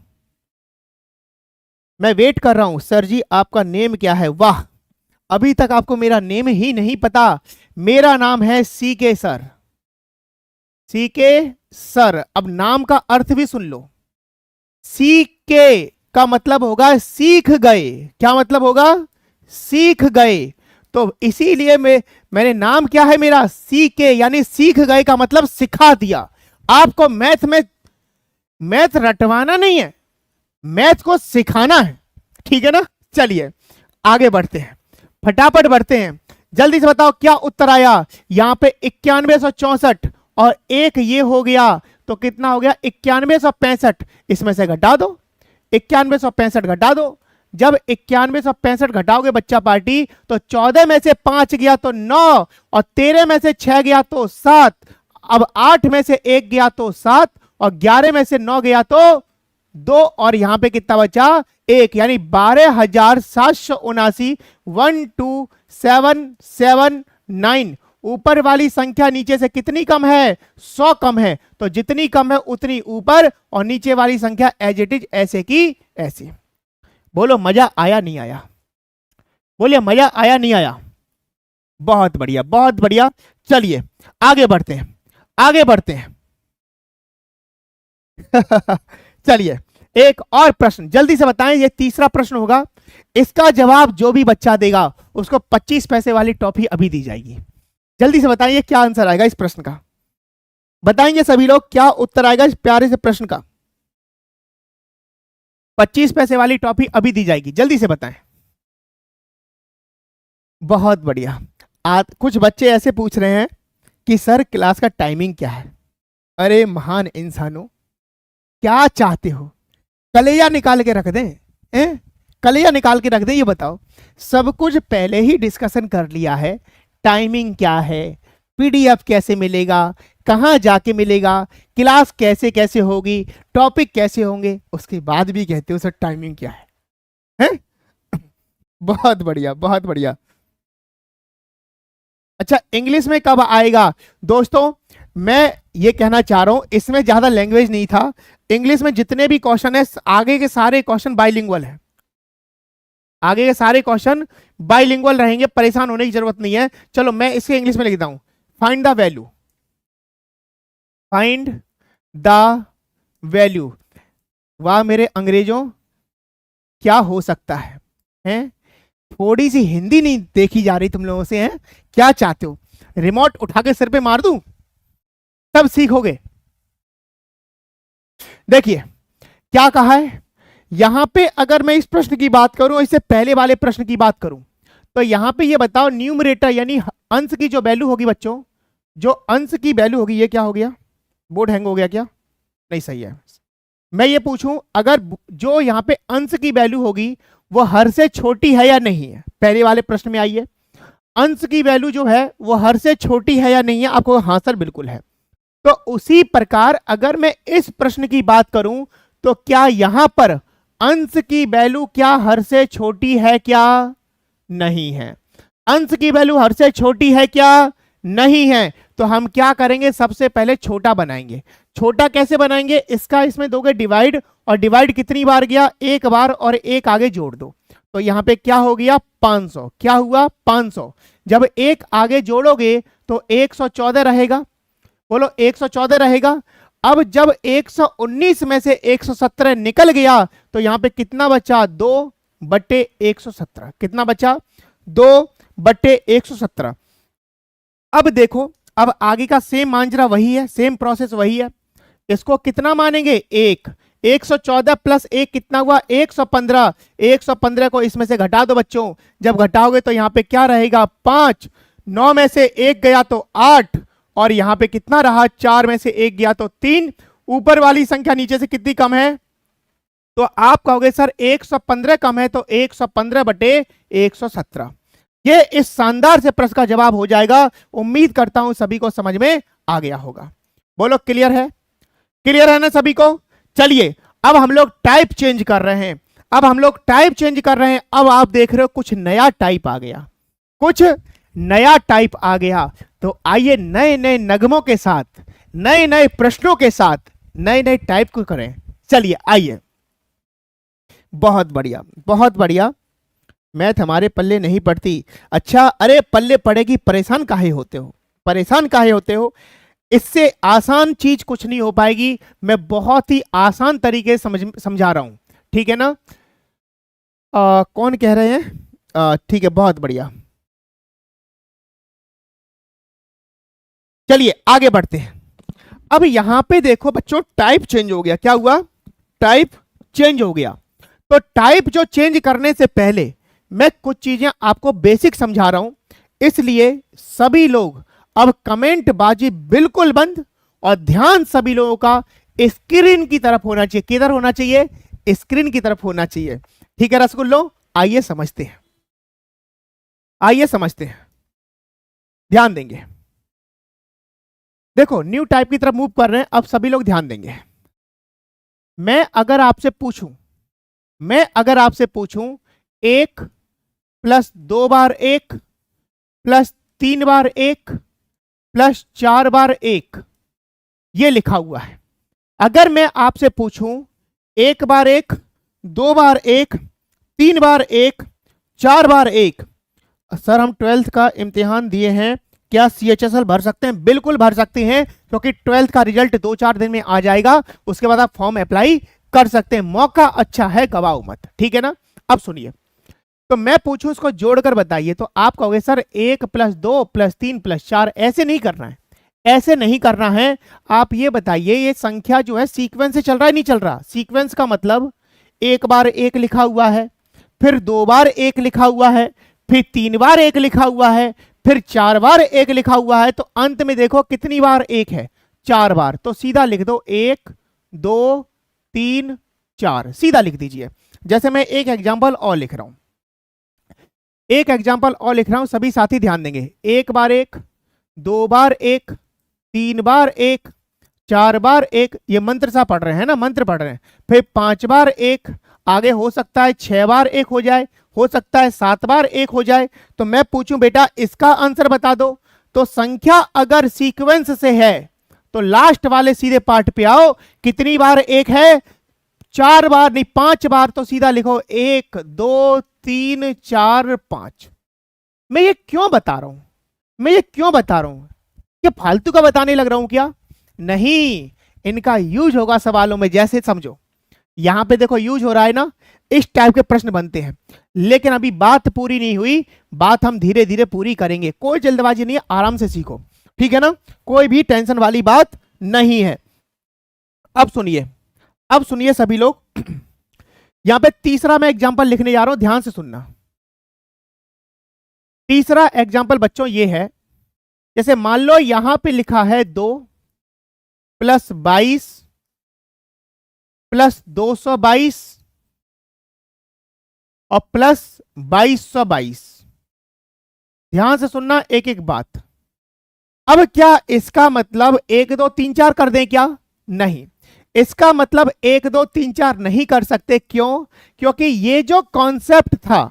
मैं वेट कर रहा हूं। सर जी आपका नेम क्या है, वाह, अभी तक आपको मेरा नेम ही नहीं पता। मेरा नाम है सीके सर, सीके सर। अब नाम का अर्थ भी सुन लो। सीके का मतलब होगा सीख गए। क्या मतलब होगा, सीख गए। तो इसीलिए मैंने नाम क्या है मेरा, सीके, यानी सीख गए का मतलब सिखा दिया। आपको मैथ रटवाना नहीं है, मैथ को सिखाना है, ठीक है ना। चलिए आगे बढ़ते हैं, फटाफट बढ़ते हैं। जल्दी से बताओ क्या उत्तर आया। यहां पे 9164 और एक ये हो गया तो कितना हो गया 9165। इसमें से घटा दो, 9165 घटा दो। जब 9165 घटाओगे बच्चा पार्टी तो 14 में से 5 गया तो 9, और 13 में से 6 गया तो 7। अब 8 में से 1 गया तो 7, और 11 में से 9 गया तो 2, और यहां पे कितना बचा 1, यानी 12,779। 12779। ऊपर वाली संख्या नीचे से कितनी कम है, 100 कम है। तो जितनी कम है उतनी ऊपर, और नीचे वाली संख्या एज इट इज ऐसे की ऐसे। बोलो मजा आया नहीं आया, बोलिए मजा आया नहीं आया। बहुत बढ़िया, बहुत बढ़िया। चलिए आगे बढ़ते हैं, आगे बढ़ते हैं। चलिए एक और प्रश्न जल्दी से बताएं, ये तीसरा प्रश्न होगा। इसका जवाब जो भी बच्चा देगा उसको 25 पैसे वाली टॉफी अभी दी जाएगी। जल्दी से बताइए क्या आंसर आएगा इस प्रश्न का, बताएंगे सभी लोग क्या उत्तर आएगा इस प्यारे से प्रश्न का। 25 पैसे वाली टॉफी अभी दी जाएगी, जल्दी से बताएं। बहुत बढ़िया। कुछ बच्चे ऐसे पूछ रहे हैं कि सर क्लास का टाइमिंग क्या है। अरे महान इंसानों, क्या चाहते हो, कलेजा निकाल के रख दें, कलेजा निकाल के रख दें। ये बताओ, सब कुछ पहले ही डिस्कशन कर लिया है। टाइमिंग क्या है, पीडीएफ कैसे मिलेगा, कहां जाके मिलेगा, क्लास कैसे कैसे होगी, टॉपिक कैसे होंगे, उसके बाद भी कहते हो सर टाइमिंग क्या है? बहुत बढ़िया, बहुत बढ़िया। अच्छा इंग्लिश में कब आएगा? दोस्तों मैं ये कहना चाह रहा हूं, इसमें ज्यादा लैंग्वेज नहीं था। इंग्लिश में जितने भी क्वेश्चन है, आगे के सारे क्वेश्चन बाइलिंगुअल है, आगे के सारे क्वेश्चन बाइलिंगुअल रहेंगे, परेशान होने की जरूरत नहीं है। चलो मैं इसके इंग्लिश में लिखता हूं, find the value, find the value. वाह मेरे अंग्रेजों, क्या हो सकता है, हैं? थोड़ी सी हिंदी नहीं देखी जा रही तुम लोगों से, हैं? क्या चाहते हो, रिमोट उठा के सिर पे मार दूं तब सीखोगे? देखिए क्या कहा है यहां पे। अगर मैं इस प्रश्न की बात करूं, इससे पहले वाले प्रश्न की बात करूं, तो यहां पे ये बताओ न्यूमरेटर यानी अंश की जो वैल्यू होगी बच्चों, जो अंश की वैल्यू होगी, ये क्या हो गया, बोर्ड हैंग हो गया क्या? नहीं सही है, मैं ये पूछूं अगर जो यहाँ पे अंश की वैल्यू होगी वो हर से छोटी है या नहीं है, पहले वाले प्रश्न में आइए, अंश की वैल्यू जो है वो हर से छोटी है या नहीं है, आपको हाँ सर बिल्कुल है। तो उसी प्रकार अगर मैं इस प्रश्न की बात करूं तो क्या यहां पर अंश की वैल्यू क्या हर से छोटी है क्या, नहीं है। अंश की वैल्यू हर से छोटी है क्या, नहीं है। तो हम क्या करेंगे, सबसे पहले छोटा बनाएंगे। छोटा कैसे बनाएंगे, इसका इसमें दोगे डिवाइड, और डिवाइड कितनी बार गया, एक बार, और एक आगे जोड़ दो। तो यहां पे क्या हो गया 500, क्या हुआ 500। जब एक आगे जोड़ोगे तो 114 रहेगा, बोलो 114 रहेगा। अब जब 119 में से 117 निकल गया तो यहां पे कितना बचा, 2/117, कितना बचा 2/117। अब देखो, अब आगे का सेम मांजरा वही है, सेम प्रोसेस वही है। इसको कितना मानेंगे, 114 प्लस 1 कितना हुआ 115। 115 को इसमें से घटा दो बच्चों, जब घटाओगे तो यहां पे क्या रहेगा 5, 9 में से 1 गया तो 8, और यहां पे कितना रहा 4 में से 1 गया तो 3। ऊपर वाली संख्या नीचे से कितनी कम है, तो आप कहोगे सर 115 कम है, तो 115/117। ये इस शानदार से प्रश्न का जवाब हो जाएगा। उम्मीद करता हूं सभी को समझ में आ गया होगा। बोलो क्लियर है, क्लियर है ना सभी को। चलिए अब हम लोग टाइप चेंज कर रहे हैं, अब हम लोग टाइप चेंज कर रहे हैं। अब आप देख रहे हो कुछ नया टाइप आ गया, कुछ नया टाइप आ गया। तो आइए नए नए नगमों के साथ, नए नए प्रश्नों के साथ, नए नए टाइप को करें। चलिए आइए, बहुत बढ़िया बहुत बढ़िया। मैथ हमारे पल्ले नहीं पड़ती, अच्छा अरे पल्ले पड़ेगी, परेशान काहे होते हो, परेशान काहे होते हो। इससे आसान चीज कुछ नहीं हो पाएगी, मैं बहुत ही आसान तरीके से समझा रहा हूं, ठीक है ना। कौन कह रहे हैं, ठीक है बहुत बढ़िया। चलिए आगे बढ़ते हैं। अब यहां पे देखो बच्चों, टाइप चेंज हो गया, क्या हुआ, टाइप चेंज हो गया। तो टाइप जो चेंज करने से पहले मैं कुछ चीजें आपको बेसिक समझा रहा हूं, इसलिए सभी लोग अब कमेंट बाजी बिल्कुल बंद, और ध्यान सभी लोगों का स्क्रीन की तरफ होना चाहिए। किधर होना चाहिए, स्क्रीन की तरफ होना चाहिए, ठीक है रसगुल्लो। आइए समझते हैं, आइए समझते हैं, ध्यान देंगे। देखो न्यू टाइप की तरफ मूव कर रहे हैं, अब सभी लोग ध्यान देंगे। मैं अगर आपसे पूछूं, मैं अगर आपसे पूछूं 1 + 2 बार 1 + 3 बार 1 + 4 बार 1, ये लिखा हुआ है। अगर मैं आपसे पूछूं 1 बार 1, 2 बार 1, 3 बार 1, 4 बार 1, सर हम 12th का इम्तिहान दिए हैं, क्या CHSL भर सकते हैं, बिल्कुल भर सकते हैं, क्योंकि 12th का रिजल्ट 2-4 दिन में आ जाएगा, उसके बाद आप फॉर्म अप्लाई कर सकते हैं। मौका अच्छा है, गवाओ मत, ठीक है ना। अब सुनिए, तो मैं पूछूं इसको जोड़कर बताइए, तो आप कहोगे सर 1 + 2 + 3 + 4, ऐसे नहीं करना है, ऐसे नहीं करना है। आप ये बताइए ये संख्या जो है सीक्वेंस से चल रहा है, नहीं चल रहा। सीक्वेंस का मतलब 1 बार 1 लिखा हुआ है, फिर 2 बार 1 लिखा हुआ है, फिर 3 बार 1 लिखा हुआ है, फिर 4 बार 1 लिखा हुआ है। तो अंत में देखो कितनी बार 1 है, 4 बार। तो सीधा लिख दो 1 2 3 4, सीधा लिख दीजिए। जैसे मैं एक एग्जाम्पल और लिख रहा हूं, एक एग्जाम्पल और लिख रहा हूं, सभी साथी ध्यान देंगे। 1 बार 1, 2 बार 1, 3 बार 1, 4 बार 1, ये मंत्र सा पढ़ रहे हैं ना, मंत्र पढ़ रहे हैं। फिर 5 बार 1, आगे हो सकता है 6 बार 1 हो जाए, हो सकता है 7 बार 1 हो जाए। तो मैं पूछूं बेटा इसका आंसर बता दो। तो संख्या अगर सीक्वेंस से है तो लास्ट वाले सीधे पार्ट पे आओ, कितनी बार 1 है, 4 बार नहीं 5 बार। तो सीधा लिखो 1 2 3 4 5। मैं ये क्यों बता रहा हूं, मैं ये क्यों बता रहा हूं, क्या फालतू का बताने लग रहा हूं क्या, नहीं, इनका यूज होगा सवालों में। जैसे समझो यहां पे देखो यूज हो रहा है ना, इस टाइप के प्रश्न बनते हैं। लेकिन अभी बात पूरी नहीं हुई, बात हम धीरे धीरे पूरी करेंगे, कोई जल्दबाजी नहीं है, आराम से सीखो, ठीक है ना, कोई भी टेंशन वाली बात नहीं है। अब सुनिए, अब सुनिए सभी लोग, यहां पे तीसरा मैं एग्जांपल लिखने जा रहा हूं, ध्यान से सुनना। तीसरा एग्जांपल बच्चों ये है, जैसे मान लो यहां पे लिखा है 2 + 22 प्लस 222 और प्लस 2222। ध्यान से सुनना एक एक बात। अब क्या इसका मतलब 1 2 3 4 कर दें क्या? नहीं, इसका मतलब 1 2 3 4 नहीं कर सकते। क्यों? क्योंकि ये जो कॉन्सेप्ट था,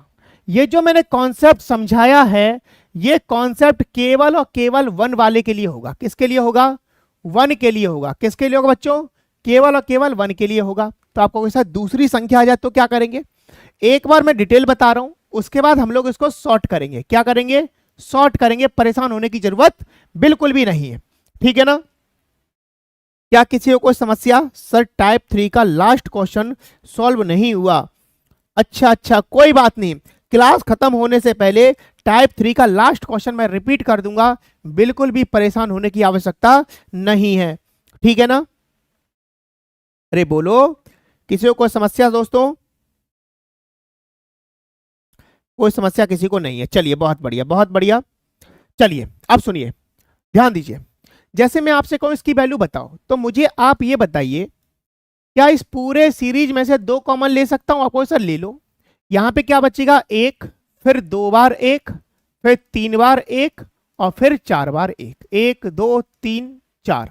ये जो मैंने कॉन्सेप्ट समझाया है, ये कॉन्सेप्ट केवल और केवल 1 वाले के लिए होगा। किसके लिए होगा? 1 के लिए होगा। किसके लिए होगा बच्चों? केवल और केवल 1 के लिए होगा। तो आपको वैसा दूसरी संख्या आ जाए तो क्या करेंगे? एक बार मैं डिटेल बता रहा हूं, उसके बाद हम लोग इसको सॉर्ट करेंगे। क्या करेंगे? सॉर्ट करेंगे। परेशान होने की जरूरत बिल्कुल भी नहीं है, ठीक है ना? क्या किसी को कोई समस्या? सर टाइप 3 का लास्ट क्वेश्चन सॉल्व नहीं हुआ। अच्छा, कोई बात नहीं, क्लास खत्म होने से पहले टाइप 3 का लास्ट क्वेश्चन मैं रिपीट कर दूंगा। बिल्कुल भी परेशान होने की आवश्यकता नहीं है, ठीक है ना? अरे बोलो, किसी को कोई समस्या दोस्तों? कोई समस्या किसी को नहीं है। चलिए, बहुत बढ़िया, बहुत बढ़िया। चलिए अब सुनिए, ध्यान दीजिए। जैसे मैं आपसे कहूं इसकी वैल्यू बताओ, तो मुझे आप ये बताइए, क्या इस पूरे सीरीज में से 2 कॉमन ले सकता हूं? आपको सर ले लो। यहां पे क्या बचेगा? 1, फिर 2 बार 1, फिर 3 बार 1 और फिर 4 बार 1। 1 2 3 4।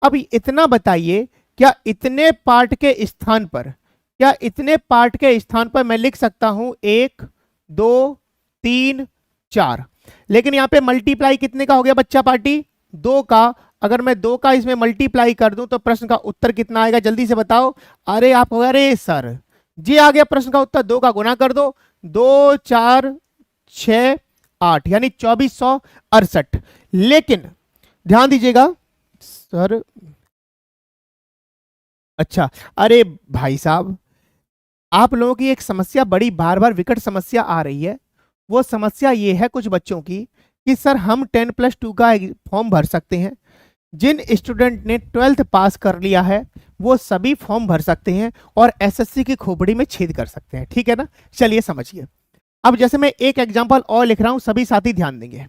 अब इतना बताइए, क्या इतने पार्ट के स्थान पर मैं लिख सकता हूं 1 2 3 4? लेकिन यहां पे मल्टीप्लाई कितने का हो गया बच्चा पार्टी? 2 का। अगर मैं 2 का इसमें मल्टीप्लाई कर दूं तो प्रश्न का उत्तर कितना आएगा? जल्दी से बताओ। अरे आप, अरे सर जी आ गया प्रश्न का उत्तर। 2 का गुना कर दो, 2 4 6 8, यानी 2468। लेकिन ध्यान दीजिएगा सर, अच्छा, अरे भाई साहब, आप लोगों की एक समस्या, बड़ी बार बार विकट समस्या आ रही है। वो समस्या ये है कुछ बच्चों की कि सर हम 10+2 का फॉर्म भर सकते हैं। जिन स्टूडेंट ने 12th पास कर लिया है वो सभी फॉर्म भर सकते हैं और एसएससी की खोपड़ी में छेद कर सकते हैं, ठीक है ना? चलिए समझिए। अब जैसे मैं एक एग्जांपल और लिख रहा हूं, सभी साथी ध्यान देंगे।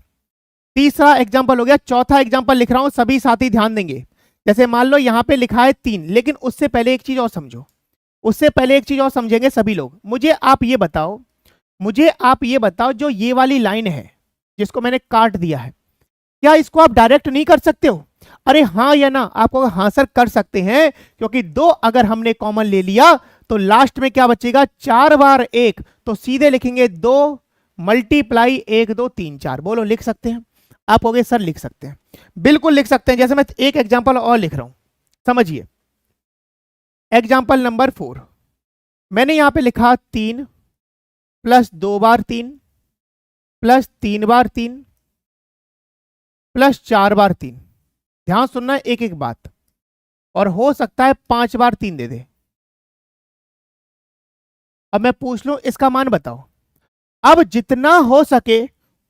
तीसरा एग्जांपल हो गया, चौथा एग्जांपल लिख रहा हूं, सभी साथी ध्यान देंगे। जैसे मान लो यहां पे लिखा है 3, लेकिन उससे पहले एक चीज और समझो, उससे पहले एक चीज और समझेंगे सभी लोग। मुझे आप ये बताओ, जो ये वाली लाइन है जिसको मैंने काट दिया है, क्या इसको आप डायरेक्ट नहीं कर सकते हो? अरे हाँ या ना? आपको हाँ सर कर सकते हैं, क्योंकि 2 अगर हमने कॉमन ले लिया तो लास्ट में क्या बचेगा? 4 बार 1, तो सीधे लिखेंगे 2 मल्टीप्लाई 1 2 3 4। बोलो, लिख सकते हैं? आप कहोगे सर लिख सकते हैं, बिल्कुल लिख सकते हैं। जैसे मैं एक एग्जांपल और लिख रहा हूं, समझिए। एग्जांपल नंबर 4, मैंने यहां पे लिखा 3 प्लस 2 बार 3 प्लस 3 बार 3 प्लस 4 बार 3। ध्यान सुनना एक एक बात, और हो सकता है 5 बार 3 दे दे। अब मैं पूछ लूं इसका मान बताओ। अब जितना हो सके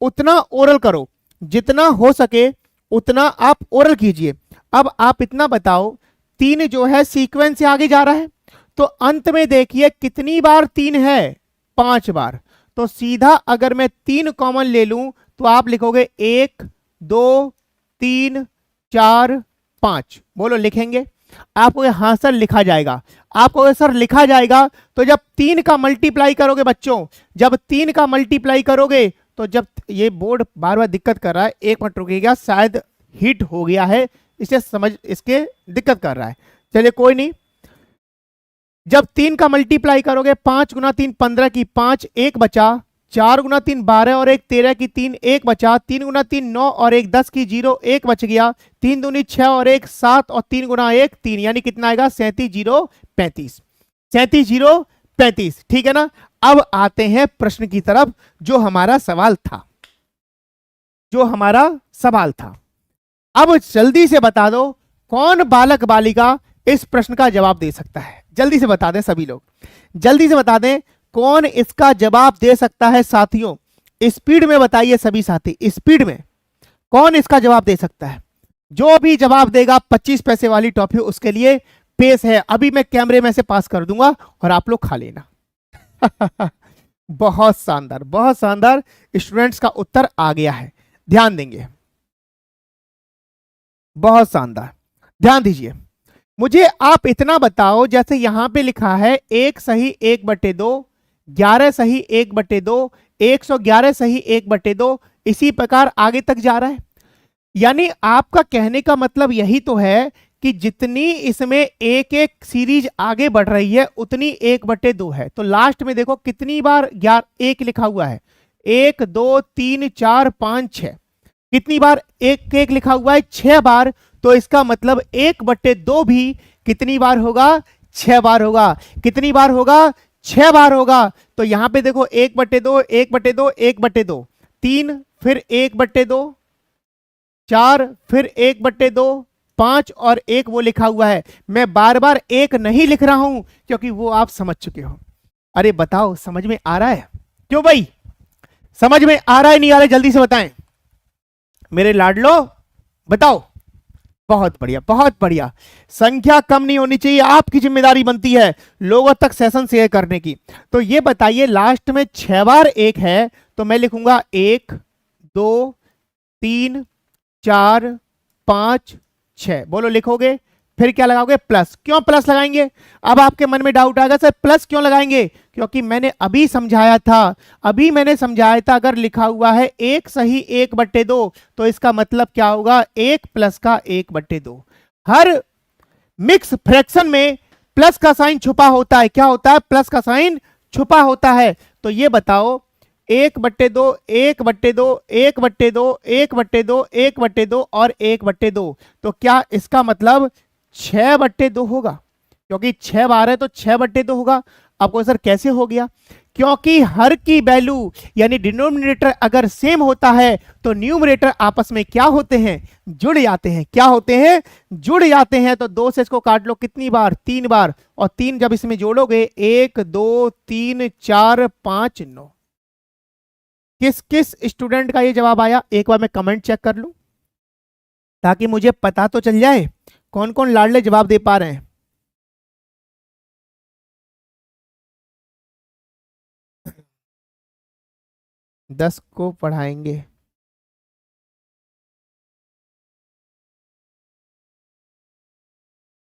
उतना ओरल करो, जितना हो सके उतना आप ओरल कीजिए। अब आप इतना बताओ, 3 जो है सीक्वेंस से आगे जा रहा है, तो अंत में देखिए कितनी बार 3 है? 5 बार। तो सीधा अगर मैं 3 कॉमन ले लूं तो आप लिखोगे 1 2 3 4 5। बोलो, लिखेंगे? आपको हाँ सर लिखा जाएगा। आपको सर लिखा जाएगा, तो जब 3 का मल्टीप्लाई करोगे बच्चों, जब 3 का मल्टीप्लाई करोगे, तो जब ये बोर्ड बार बार दिक्कत कर रहा है, एक मिनट रुकिएगा, शायद हीट हो गया है, इसे समझ, इसके दिक्कत कर रहा है। चलिए कोई नहीं। जब 3 का मल्टीप्लाई करोगे, 5 गुना 3 15 की 5, 1 बचा। 4 गुना 3 12 और 1 13 की 3, 1 बचा। 3 गुना 3 9 और 1 10 की 0, 1 बच गया। 3 दूनी 6 और 1 7 और 3 गुना 1 3, यानी कितना आएगा? 37 0 35। 37 0 35, ठीक है ना? अब आते हैं प्रश्न की तरफ, जो हमारा सवाल था, अब जल्दी से बता दो, कौन बालक बालिका इस प्रश्न का जवाब दे सकता है? जल्दी से बता दें सभी लोग, जल्दी से बता दें कौन इसका जवाब दे सकता है। साथियों स्पीड में बताइए, सभी साथी स्पीड में, कौन इसका जवाब दे सकता है? जो भी जवाब देगा 25 पैसे वाली टॉफी उसके लिए पेश है। अभी मैं कैमरे में से पास कर दूंगा और आप लोग खा लेना। बहुत शानदार, बहुत शानदार। स्टूडेंट्स का उत्तर आ गया है, ध्यान देंगे, बहुत शानदार। ध्यान दीजिए, मुझे आप इतना बताओ, जैसे यहां पे लिखा है 1 सही 1/2, 11 सही 1/2, 111 सही 1/2, इसी प्रकार आगे तक जा रहा है। यानी आपका कहने का मतलब यही तो है कि जितनी इसमें एक एक सीरीज आगे बढ़ रही है उतनी 1/2 है। तो लास्ट में देखो कितनी बार 1 लिखा हुआ है, 1 2 3 4 5 6, कितनी बार 1 1 लिखा हुआ है, 6 बार। तो इसका मतलब 1/2 भी कितनी बार होगा, 6 बार होगा। कितनी बार होगा, 6 बार होगा। तो यहां पे देखो 1/2 1/2 1/2, 3 फिर 1/2, 4 फिर 1/2, 5 और 1 वो लिखा हुआ है। मैं बार बार 1 नहीं लिख रहा हूं क्योंकि वो आप समझ चुके हो। अरे बताओ समझ में आ रहा है? क्यों भाई, समझ में आ रहा है नहीं आ रहा है, जल्दी से बताएं मेरे लाडलो, बताओ। बहुत बढ़िया, बहुत बढ़िया। संख्या कम नहीं होनी चाहिए, आपकी जिम्मेदारी बनती है लोगों तक सेशन शेयर करने की। तो ये बताइए लास्ट में 6 बार 1 है, तो मैं लिखूंगा 1 2 3 4 5 6। बोलो लिखोगे? फिर क्या लगाओगे? प्लस। क्यों प्लस लगाएंगे? अब आपके मन में डाउट आएगा सर प्लस क्यों लगाएंगे? क्योंकि मैंने अभी समझाया था, अगर लिखा हुआ है 1 सही 1/2 तो इसका मतलब क्या होगा, 1 प्लस का 1/2। हर मिक्स फ्रैक्शन में प्लस का साइन छुपा होता है। क्या होता है? प्लस का साइन छुपा होता है। तो ये बताओ 1/2 1/2 1/2 1/2 1/2 और 1/2, तो क्या इसका मतलब 6/2 होगा? क्योंकि 6 बार है तो 6/2 होगा। आपको सर कैसे हो गया? क्योंकि हर की वैल्यू यानी डिनोमिनेटर अगर सेम होता है तो न्यूमरेटर आपस में क्या होते हैं, जुड़ जाते हैं। क्या होते हैं? जुड़ जाते हैं। तो 2 से इसको काट लो, कितनी बार? 3 बार। और 3 जब इसमें जोड़ोगे 1 2 3 4 5 9। किस किस स्टूडेंट का ये जवाब आया एक बार मैं कमेंट चेक कर लूं ताकि मुझे पता तो चल जाए कौन कौन लाडले जवाब दे पा रहे हैं। दस को पढ़ाएंगे।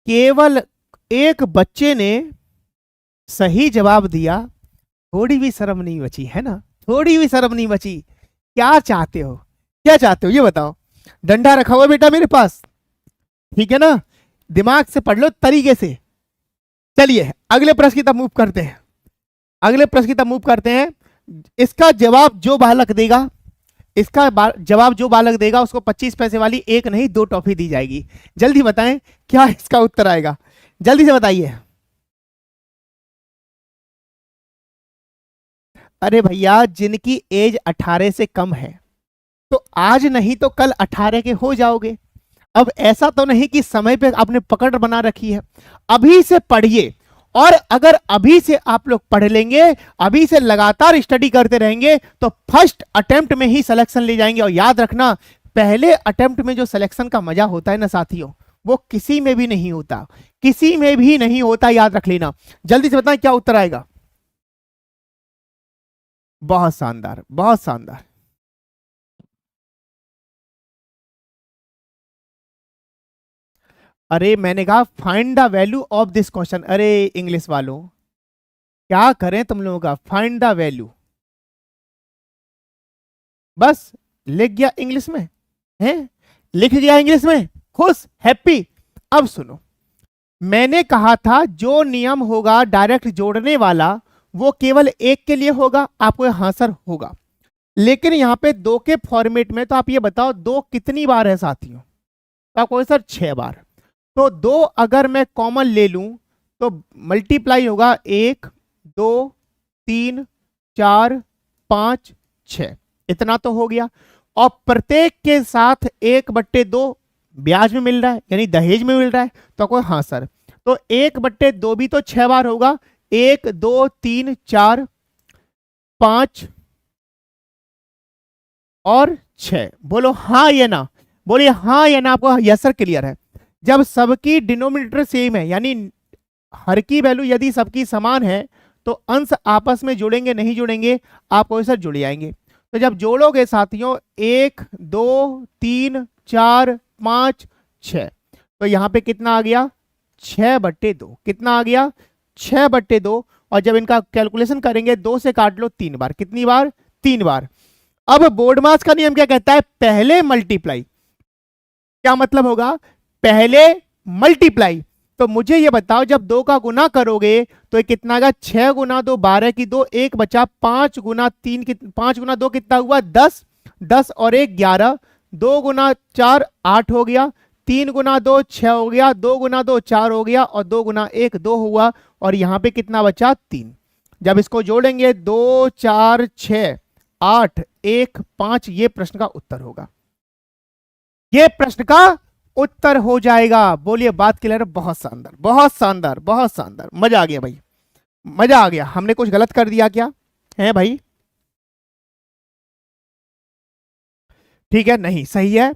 केवल एक बच्चे ने सही जवाब दिया, थोड़ी भी शर्म नहीं बची है ना? थोड़ी भी शर्म नहीं बची। क्या चाहते हो, क्या चाहते हो ये बताओ। डंडा रखा हुआ बेटा मेरे पास, ठीक है ना? दिमाग से पढ़ लो तरीके से। चलिए अगले प्रश्न की तरफ मूव करते हैं। अगले प्रश्न की तरफ मूव करते हैं। इसका जवाब जो बालक देगा, जवाब जो बालक देगा उसको 25 पैसे वाली एक नहीं 2 टॉफी दी जाएगी। जल्दी बताएं क्या इसका उत्तर आएगा, जल्दी से बताइए। अरे भैया जिनकी एज 18 से कम है तो आज नहीं तो कल 18 के हो जाओगे। अब ऐसा तो नहीं कि समय पे आपने पकड़ बना रखी है। अभी से पढ़िए, और अगर अभी से आप लोग पढ़ लेंगे, अभी से लगातार स्टडी करते रहेंगे तो फर्स्ट अटेम्प्ट में ही सिलेक्शन ले जाएंगे। और याद रखना पहले अटेम्प्ट में जो सिलेक्शन का मजा होता है ना साथियों, वो किसी में भी नहीं होता, किसी में भी नहीं होता, याद रख लेना। जल्दी से बताएं क्या उत्तर आएगा। बहुत शानदार, बहुत शानदार। अरे मैंने कहा find the value of this question. अरे इंग्लिश वालों क्या करें तुम लोगों का, फाइंड द वैल्यू, बस लिख गया इंग्लिश में है, लिख गया इंग्लिश में, खुश हैप्पी। अब सुनो, मैंने कहा था जो नियम होगा डायरेक्ट जोड़ने वाला वो केवल एक के लिए होगा, आपको हाँ सर होगा। लेकिन यहां पे 2 के फॉर्मेट में तो आप ये बताओ 2 कितनी बार है साथियों? तो आपको सर 6 बार। तो 2 अगर मैं कॉमन ले लूं तो मल्टीप्लाई होगा 1 2 3 4 5 6, इतना तो हो गया। और प्रत्येक के साथ 1/2 ब्याज में मिल रहा है यानी दहेज में मिल रहा है। तो कोई हाँ सर, तो 1/2 भी तो 6 बार होगा, 1 2 3 4 5 और 6। बोलो हाँ या ना, बोलिए हाँ या ना। आपको यस सर क्लियर है। जब सबकी डिनोमिनेटर सेम है यानी हर की वैल्यू यदि सबकी समान है तो अंश आपस में जुड़ेंगे नहीं जुड़ेंगे, आपको सर जुड़ जाएंगे। तो जब जोड़ोगे साथियों 1 2 3 4 5 6, तो यहां पे कितना आ गया 6/2। कितना आ गया? 6/2। और जब इनका कैलकुलेशन करेंगे 2 से काट लो 3 बार। कितनी बार? 3 बार। अब बोर्डमास का नियम क्या कहता है? पहले मल्टीप्लाई। क्या मतलब होगा? पहले मल्टीप्लाई। तो मुझे ये बताओ, जब 2 का गुना करोगे तो ये कितना आएगा? 6 गुना 2 12 की 2, 1 बचा। 5 गुना 3 5 गुना 2 कितना हुआ? 10। 10 और 1 11। 2 गुना 4 8 हो गया। 3 गुना 2 6 हो गया। 2 गुना 2 4 हो गया। और 2 गुना 1 2 हुआ। और यहां पे कितना बचा? 3। जब इसको जोड़ेंगे 2 4 6 8 1 5, ये प्रश्न का उत्तर होगा। ये प्रश्न का उत्तर हो जाएगा। बोलिए, बात क्लियर? बहुत शानदार, बहुत शानदार, बहुत शानदार। मजा आ गया भाई, मजा आ गया। हमने कुछ गलत कर दिया क्या है भाई? ठीक है, नहीं, सही है।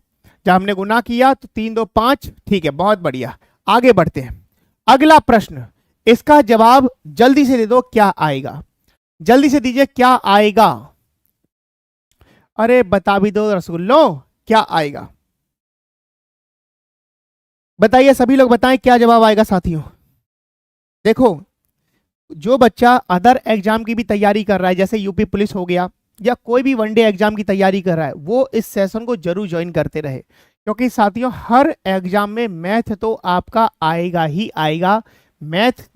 जब हमने गुना किया तो 3 2 5। ठीक है, बहुत बढ़िया। आगे बढ़ते हैं। अगला प्रश्न, इसका जवाब जल्दी से दे दो, क्या आएगा? जल्दी से दीजिए, क्या आएगा? अरे बता भी दो रसगुल्लो, क्या आएगा? बताइए, सभी लोग बताएं क्या जवाब आएगा साथियों। देखो, जो बच्चा अदर एग्जाम की भी तैयारी कर रहा है, जैसे यूपी पुलिस हो गया या कोई भी वनडे एग्जाम की तैयारी कर रहा है, वो इस सेशन को जरूर ज्वाइन करते रहे। क्योंकि साथियों, हर एग्जाम में मैथ तो आपका आएगा ही आएगा। मैथ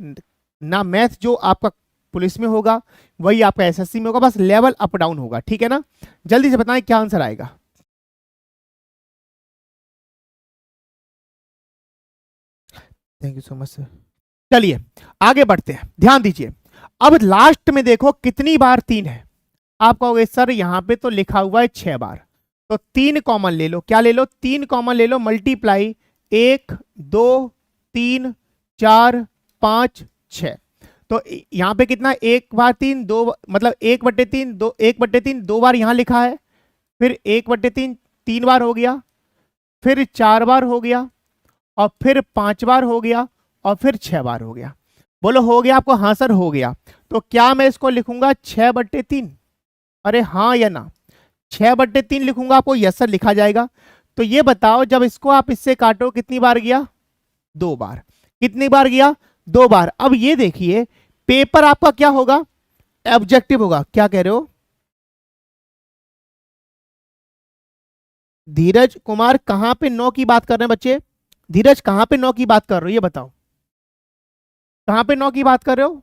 ना, मैथ जो आपका पुलिस में होगा वही आपका एसएससी में होगा, बस लेवल अप डाउन होगा। ठीक है ना? जल्दी से बताएं क्या आंसर आएगा। Thank you so much sir. चलिए आगे बढ़ते हैं, ध्यान दीजिए। अब लास्ट में देखो कितनी बार 3 है। आप कहोगे सर यहां पे तो लिखा हुआ है 6 बार, तो 3 कॉमन ले लो। क्या ले लो? 3 कॉमन ले लो। मल्टीप्लाई 1 2 3 4 5 6। तो यहां पे कितना? 1 बार 3 2, मतलब 1/3 2, 1/3 2 बार यहां लिखा है। फिर 1/3 3 बार हो गया। फिर 4 बार हो गया। और फिर 5 बार हो गया। और फिर 6 बार हो गया। बोलो हो गया आपको? हाँ सर हो गया। तो क्या मैं इसको लिखूंगा 6/3? अरे हाँ या ना? 6/3 लिखूंगा आपको? यस सर लिखा जाएगा। तो ये बताओ, जब इसको आप इससे काटो कितनी बार गया? 2 बार। कितनी बार गया? 2 बार। अब ये देखिए, पेपर आपका क्या होगा? ऑब्जेक्टिव होगा। क्या कह रहे हो धीरज कुमार? कहां पे 9 की बात कर रहे हैं बच्चे? धीरज कहां पे 9 की बात कर रहे हो, ये बताओ। कहां पे 9 की बात कर रहे हो?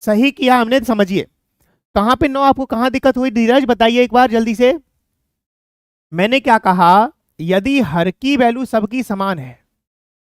सही किया हमने, समझिए। कहां पे 9? आपको कहां दिक्कत हुई धीरज, बताइए एक बार जल्दी से। मैंने क्या कहा? यदि हर की वैल्यू सबकी समान है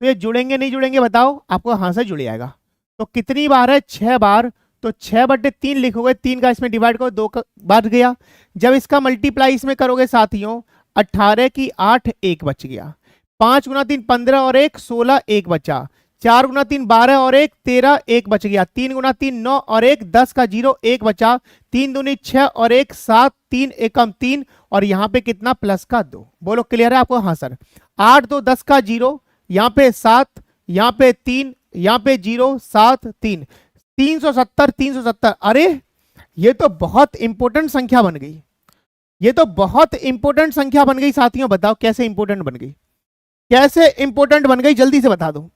तो ये जुड़ेंगे नहीं जुड़ेंगे? बताओ। आपको हाँ से जुड़ जाएगा। तो कितनी बार है? 6 बार। तो 6/3 लिखोगे, 3 का इसमें डिवाइड करो, 2 का बच गया। जब इसका मल्टीप्लाई इसमें करोगे साथियों, 18 की 8 1 बच गया। 5 गुना 3 15 और 1 16 1 बचा। 4 गुना 3 12 और 1 13 1 बच गया। 3 गुना 3 9 और 1 10 का 0 1 बचा। 3 दूनी 6 और 1 7 3 एकम 3। और यहाँ पे कितना? प्लस का 2। बोलो क्लियर है आपको? हाँ सर। 8 2 10 का 0, यहाँ पे 7, यहाँ पे 3, यहाँ पे 0 7 3, 370 370। अरे ये तो बहुत इंपॉर्टेंट संख्या बन गई। ये तो बहुत इंपॉर्टेंट संख्या बन गई साथियों। बताओ कैसे इंपॉर्टेंट बन गई? कैसे इंपॉर्टेंट बन गई? जल्दी से बता दो।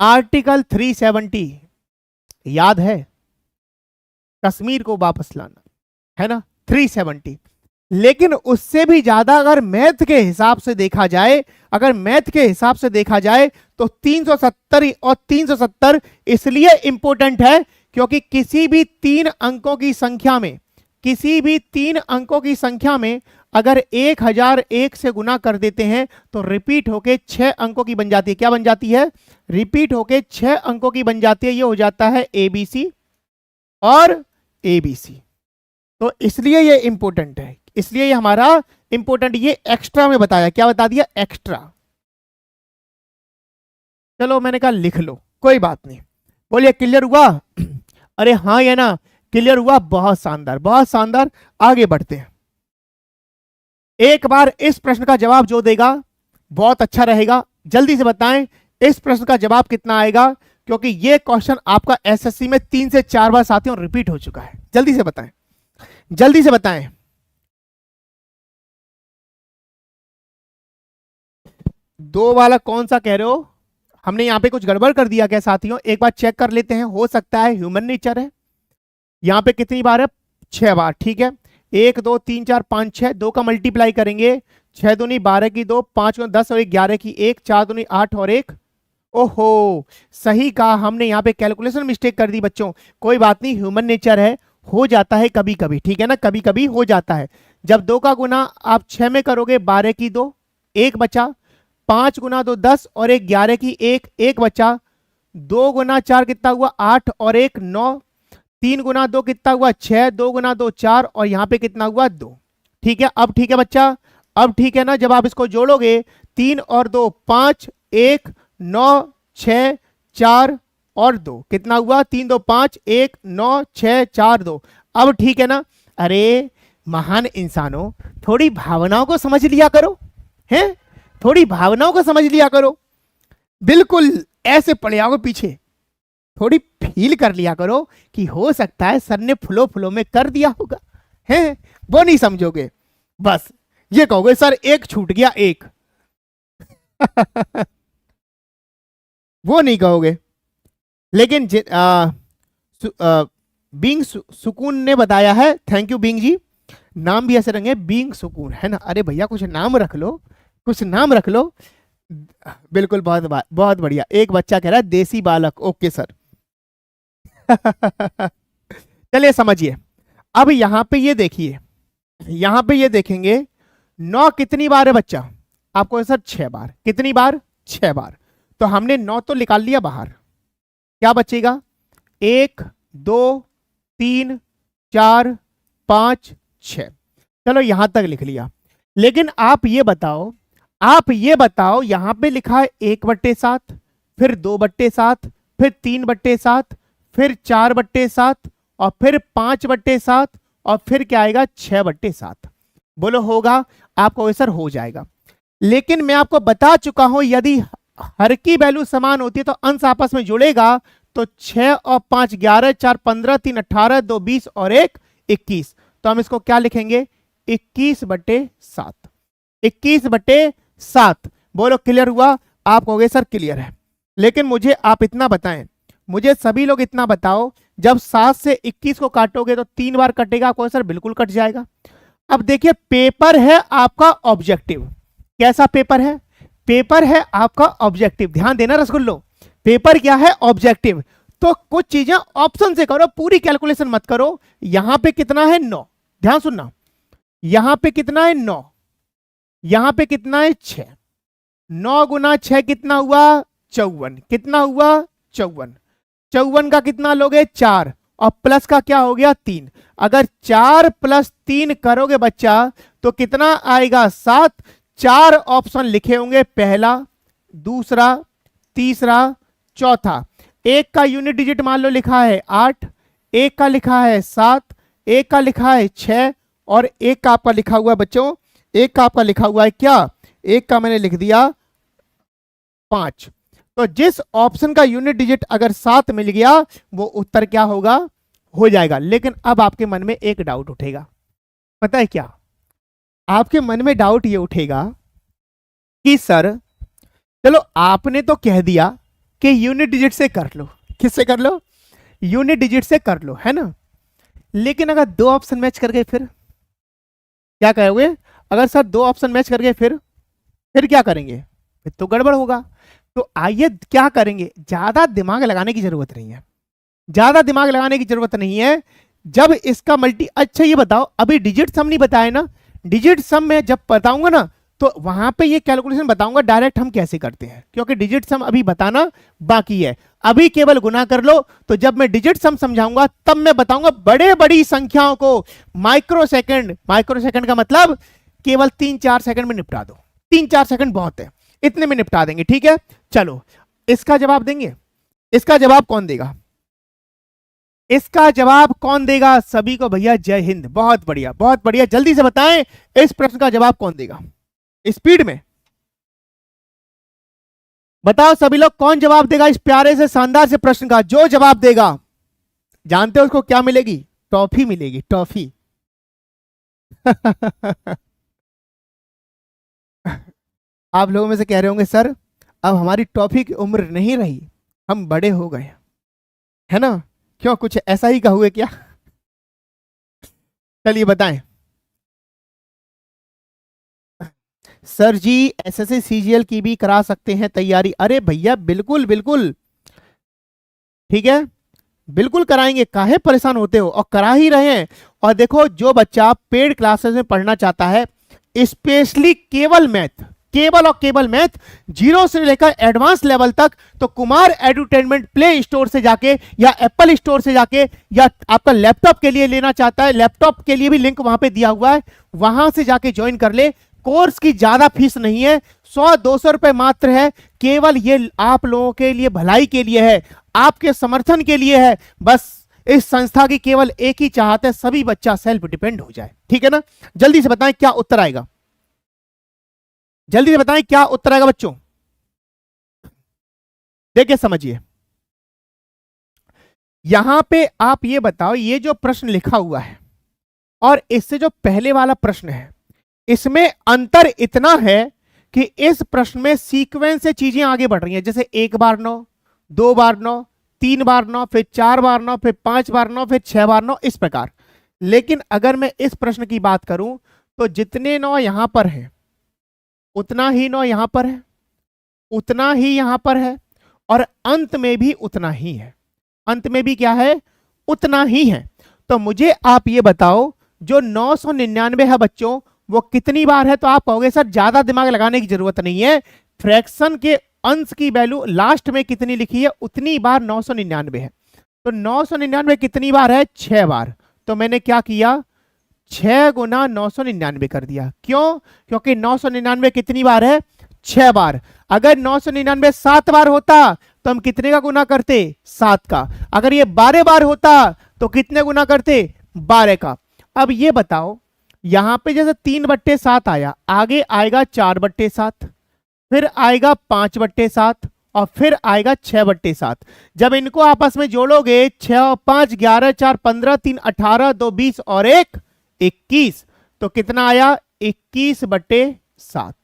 आर्टिकल 370 याद है? कश्मीर को वापस लाना, है ना? 370। लेकिन उससे भी ज्यादा अगर मैथ के हिसाब से देखा जाए, अगर मैथ के हिसाब से देखा जाए तो 370 और 370 इसलिए इंपॉर्टेंट है क्योंकि किसी भी 3 अंकों की संख्या में, किसी भी 3 अंकों की संख्या में अगर 1001 से गुना कर देते हैं तो रिपीट होके 6 अंकों की बन जाती है। क्या बन जाती है? रिपीट होके 6 अंकों की बन जाती है। ये हो जाता है एबीसी और एबीसी। तो इसलिए ये इंपॉर्टेंट है, इसलिए ये हमारा इंपॉर्टेंट। ये एक्स्ट्रा में बताया। क्या बता दिया? एक्स्ट्रा। चलो मैंने कहा लिख लो, कोई बात नहीं। बोलिए क्लियर हुआ? अरे हाँ या ना? क्लियर हुआ? बहुत शानदार, बहुत शानदार। आगे बढ़ते हैं। एक बार इस प्रश्न का जवाब जो देगा बहुत अच्छा रहेगा। जल्दी से बताएं इस प्रश्न का जवाब कितना आएगा, क्योंकि ये क्वेश्चन आपका एसएससी में 3 से 4 बार साथियों रिपीट हो चुका है। जल्दी से बताएं, जल्दी से बताएं। दो वाला कौन सा कह रहे हो? हमने यहाँ पे कुछ गड़बड़ कर दिया क्या साथियों? एक बार चेक कर लेते हैं, हो सकता है ह्यूमन नेचर है। यहाँ पे कितनी बार है? 6 बार, ठीक है। 1 2 3 4 5 6, 2 का मल्टीप्लाई करेंगे, 6 दूनी 12 की 2, 5 दूनी 10 और 11 की 1, 4 दूनी 8 और 1। ओहो, सही कहा हमने, यहाँ पे कैलकुलेशन मिस्टेक कर दी बच्चों। कोई बात नहीं, ह्यूमन नेचर है, हो जाता है कभी कभी, ठीक है ना, कभी कभी हो जाता है। जब 2 का गुना आप 6 में करोगे, 12 की 2, 1 बचा, 5 गुना 2 10 और 1 11 की 1, 1 बचा, 2 गुना 4 कितना हुआ? 8 और 1 9, 3 गुना 2 कितना हुआ? 6, 2 गुना 2 4 और यहाँ पे कितना हुआ? 2। ठीक है, अब ठीक है बच्चा, अब ठीक है ना? जब आप इसको जोड़ोगे 3 और 2 5, 1 9 6 4 और 2 कितना हुआ? 3 2 5 1 9 6 4 2। अब ठीक है ना? अरे महान इंसानों, थोड़ी भावनाओं को समझ लिया करो, हैं? थोड़ी भावनाओं को समझ लिया करो। बिल्कुल ऐसे पड़े आओ पीछे, थोड़ी फील कर लिया करो कि हो सकता है सर ने फ्लो फ्लो में कर दिया होगा, हैं? वो नहीं समझोगे, बस ये कहोगे सर एक छूट गया एक। वो नहीं कहोगे। लेकिन बीइंग सुकून ने बताया है, थैंक यू बीइंग जी, नाम भी ऐसे रंगे बीइंग सुकून, है ना? अरे भैया कुछ नाम रख लो, कुछ नाम रख लो। बिल्कुल, बहुत बढ़िया। एक बच्चा कह रहा है देसी बालक, ओके सर। चलिए समझिए, अब यहां पे ये देखिए, यहां पे ये देखेंगे 9 कितनी बार है बच्चा? आपको सर 6 बार। कितनी बार? 6 बार। तो हमने 9 तो निकाल लिया बाहर, क्या बचेगा? 1 2 3 4 5 6। चलो यहां तक लिख लिया। लेकिन आप ये बताओ, आप ये बताओ, यहां पे लिखा है 1/7, फिर 2/7, फिर 3/7, फिर 4/7 और फिर 5/7 और फिर क्या आएगा? 6/7। बोलो होगा? आपको सर हो जाएगा। लेकिन मैं आपको बता चुका हूं, यदि हर की वैल्यू समान होती है तो अंश आपस में जुड़ेगा, तो 6 और 5 11, 4 15, 3 18, 2 20 और 1 21। तो हम इसको क्या लिखेंगे? 21/7। 21/7। बोलो क्लियर हुआ? आप कहोगे सर क्लियर है। लेकिन मुझे आप इतना बताएं, मुझे सभी लोग इतना बताओ, जब 7 से 21 को काटोगे तो 3 बार कटेगा, आपको सर बिल्कुल कट जाएगा। अब देखिए, पेपर है आपका ऑब्जेक्टिव। कैसा पेपर है? पेपर है आपका ऑब्जेक्टिव। ध्यान देना रसगुल्लो, पेपर क्या है? ऑब्जेक्टिव। तो कुछ चीजें ऑप्शन से करो, पूरी कैलकुलेशन मत करो। यहां पे कितना है? 9। ध्यान सुनना, यहां पे कितना है? 9। यहां पे कितना है? 6। 9 गुना 6 कितना हुआ? 54। कितना हुआ? 54। 54 का कितना लोगे? 4 और प्लस का क्या हो गया? 3। अगर 4 + 3 करोगे बच्चा तो कितना आएगा? 7। 4 ऑप्शन लिखे होंगे, पहला, दूसरा, तीसरा, चौथा। एक का यूनिट डिजिट मान लो लिखा है 8, एक का लिखा है 7, एक का लिखा है 6 और एक का आपका लिखा हुआ है बच्चों, एक का आपका लिखा हुआ है क्या? एक का मैंने लिख दिया 5। तो जिस ऑप्शन का यूनिट डिजिट अगर 7 मिल गया, वो उत्तर क्या होगा? हो जाएगा। लेकिन अब आपके मन में एक डाउट उठेगा, पता है क्या? आपके मन में डाउट ये उठेगा कि सर चलो आपने तो कह दिया कि यूनिट डिजिट से कर लो। किससे कर लो? यूनिट डिजिट से कर लो, है ना? लेकिन अगर 2 ऑप्शन मैच कर गए फिर क्या करोगे? अगर सर 2 ऑप्शन मैच कर गए फिर क्या करेंगे? फिर तो गड़बड़ होगा। तो आइए क्या करेंगे, ज्यादा दिमाग लगाने की जरूरत नहीं है, ज्यादा दिमाग लगाने की जरूरत नहीं है। जब इसका अच्छा ये बताओ, अभी डिजिट सम नहीं बताया ना? डिजिट सम में जब बताऊंगा ना तो वहां पे ये कैलकुलेशन बताऊंगा डायरेक्ट हम कैसे करते हैं, क्योंकि डिजिट सम अभी बताना बाकी है। अभी केवल गुना कर लो, तो जब मैं डिजिट सम समझाऊंगा तब मैं बताऊंगा बड़े बड़ी संख्याओं को माइक्रो सेकंड का मतलब केवल 3-4 सेकंड में निपटा दो। 3-4 सेकंड बहुत है, इतने में निपटा देंगे, ठीक है? चलो इसका जवाब देंगे। इसका जवाब कौन देगा? इसका जवाब कौन देगा? सभी को भैया जय हिंद। बहुत बढ़िया, बहुत बढ़िया। जल्दी से बताएं इस प्रश्न का जवाब कौन देगा? स्पीड में बताओ सभी लोग, कौन जवाब देगा इस प्यारे से शानदार से प्रश्न का? जो जवाब देगा जानते हो उसको क्या मिलेगी? टॉफी मिलेगी, टॉफी। आप लोगों में से कह रहे होंगे सर अब हमारी टॉफी की उम्र नहीं रही, हम बड़े हो गए, है ना? क्यों, कुछ ऐसा ही कहोगे क्या? चलिए बताएं। सर जी एसएससी सीजीएल की भी करा सकते हैं तैयारी। अरे भैया बिल्कुल बिल्कुल, ठीक है, बिल्कुल कराएंगे, काहे परेशान होते हो, और करा ही रहे हैं। और देखो जो बच्चा पेड क्लासेस में पढ़ना चाहता है, स्पेशली केवल मैथ, केवल और केवल मैथ, जीरो से लेकर एडवांस लेवल तक, तो कुमार एडुटेनमेंट प्ले स्टोर से जाके या एप्पल स्टोर से जाके, या आपका लैपटॉप के लिए लेना चाहता है, लैपटॉप के लिए भी लिंक वहां पे दिया हुआ है, वहां से जाके ज्वाइन कर ले। कोर्स की ज्यादा फीस नहीं है, 100-200 रुपए मात्र है। केवल ये आप लोगों के लिए भलाई के लिए है, आपके समर्थन के लिए है। बस इस संस्था की केवल एक ही चाहत है, सभी बच्चा सेल्फ डिपेंड हो जाए, ठीक है ना? जल्दी से बताएं क्या उत्तर आएगा, जल्दी से बताएं क्या उत्तर आएगा बच्चों, देखिए समझिए। यहां पे आप ये बताओ, ये जो प्रश्न लिखा हुआ है और इससे जो पहले वाला प्रश्न है, इसमें अंतर इतना है कि इस प्रश्न में सीक्वेंस से चीजें आगे बढ़ रही हैं, जैसे 1 बार 9, 2 बार 9, 3 बार 9, फिर 4 बार 9, फिर 5 बार 9, फिर 6 बार 9, इस प्रकार। लेकिन अगर मैं इस प्रश्न की बात करूं तो जितने 9 यहां पर है उतना ही 9 यहां पर है, उतना ही यहां पर है, और अंत में भी उतना ही है, अंत में भी क्या है, उतना ही है। तो मुझे आप ये बताओ जो 999 है बच्चों, वो कितनी बार है? तो आप कहोगे सर ज्यादा दिमाग लगाने की जरूरत नहीं है, फ्रैक्शन के अंश की वैल्यू लास्ट में कितनी लिखी है उतनी बार 999 है। तो 999 कितनी बार है? 6 बार। तो मैंने क्या किया, 6 गुना 999 कर दिया। क्यों? क्योंकि 999 कितनी बार है? 6 बार। अगर 999 7 बार होता तो हम कितने का गुना करते? 7 का। अगर ये 12 बार होता तो कितने गुना करते? 12 का। अब ये बताओ, यहां पे जैसे 3/7 आया, आगे आएगा 4/7, फिर आएगा 5/7, और फिर आएगा 6/7। जब इनको आपस में जोड़ोगे, 6 और 5 11, 4 15, 3 18, 2 20 और 1 21, तो कितना आया? 21/7।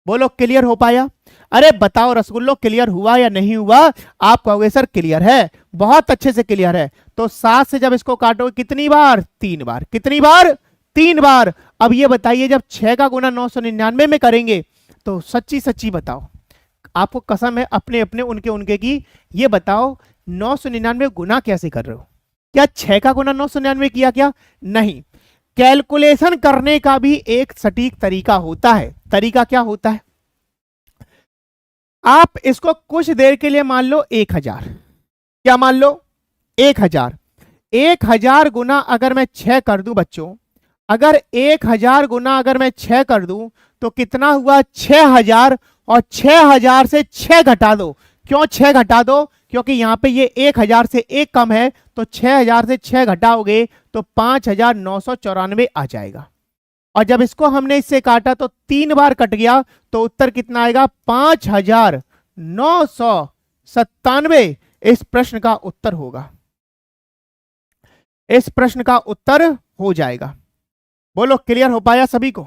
बोलो क्लियर हो पाया? अरे बताओ रसगुल्लो, क्लियर हुआ या नहीं हुआ? आप कहोगे सर क्लियर है, बहुत अच्छे से क्लियर है। तो 7 से जब इसको काटोगे कितनी बार? 3 बार। कितनी बार? 3 बार। अब ये बताइए, जब 6 का गुना 999 में करेंगे तो सच्ची सच्ची बताओ, आपको कसम है अपने अपने उनके उनके की, ये बताओ 999 गुना कैसे कर रहे हो? क्या 6 का गुना 999 किया क्या? नहीं। कैलकुलेशन करने का भी एक सटीक तरीका होता है। तरीका क्या होता है? आप इसको कुछ देर के लिए मान लो 1000। क्या मान लो? 1000। 1000 गुना अगर मैं 6 कर दूं बच्चों, अगर 1000 गुना अगर मैं 6 कर दूं तो कितना हुआ? 6000। और 6000 से 6 घटा दो। क्यों 6 घटा दो? क्योंकि यहां पे ये 1000 से 1 कम है, तो 6000 से 6 घटाओगे तो 5994 आ जाएगा। और जब इसको हमने इससे काटा तो 3 बार कट गया, तो उत्तर कितना आएगा? 5997। इस प्रश्न का उत्तर होगा, इस प्रश्न का उत्तर हो जाएगा। बोलो क्लियर हो पाया सभी को?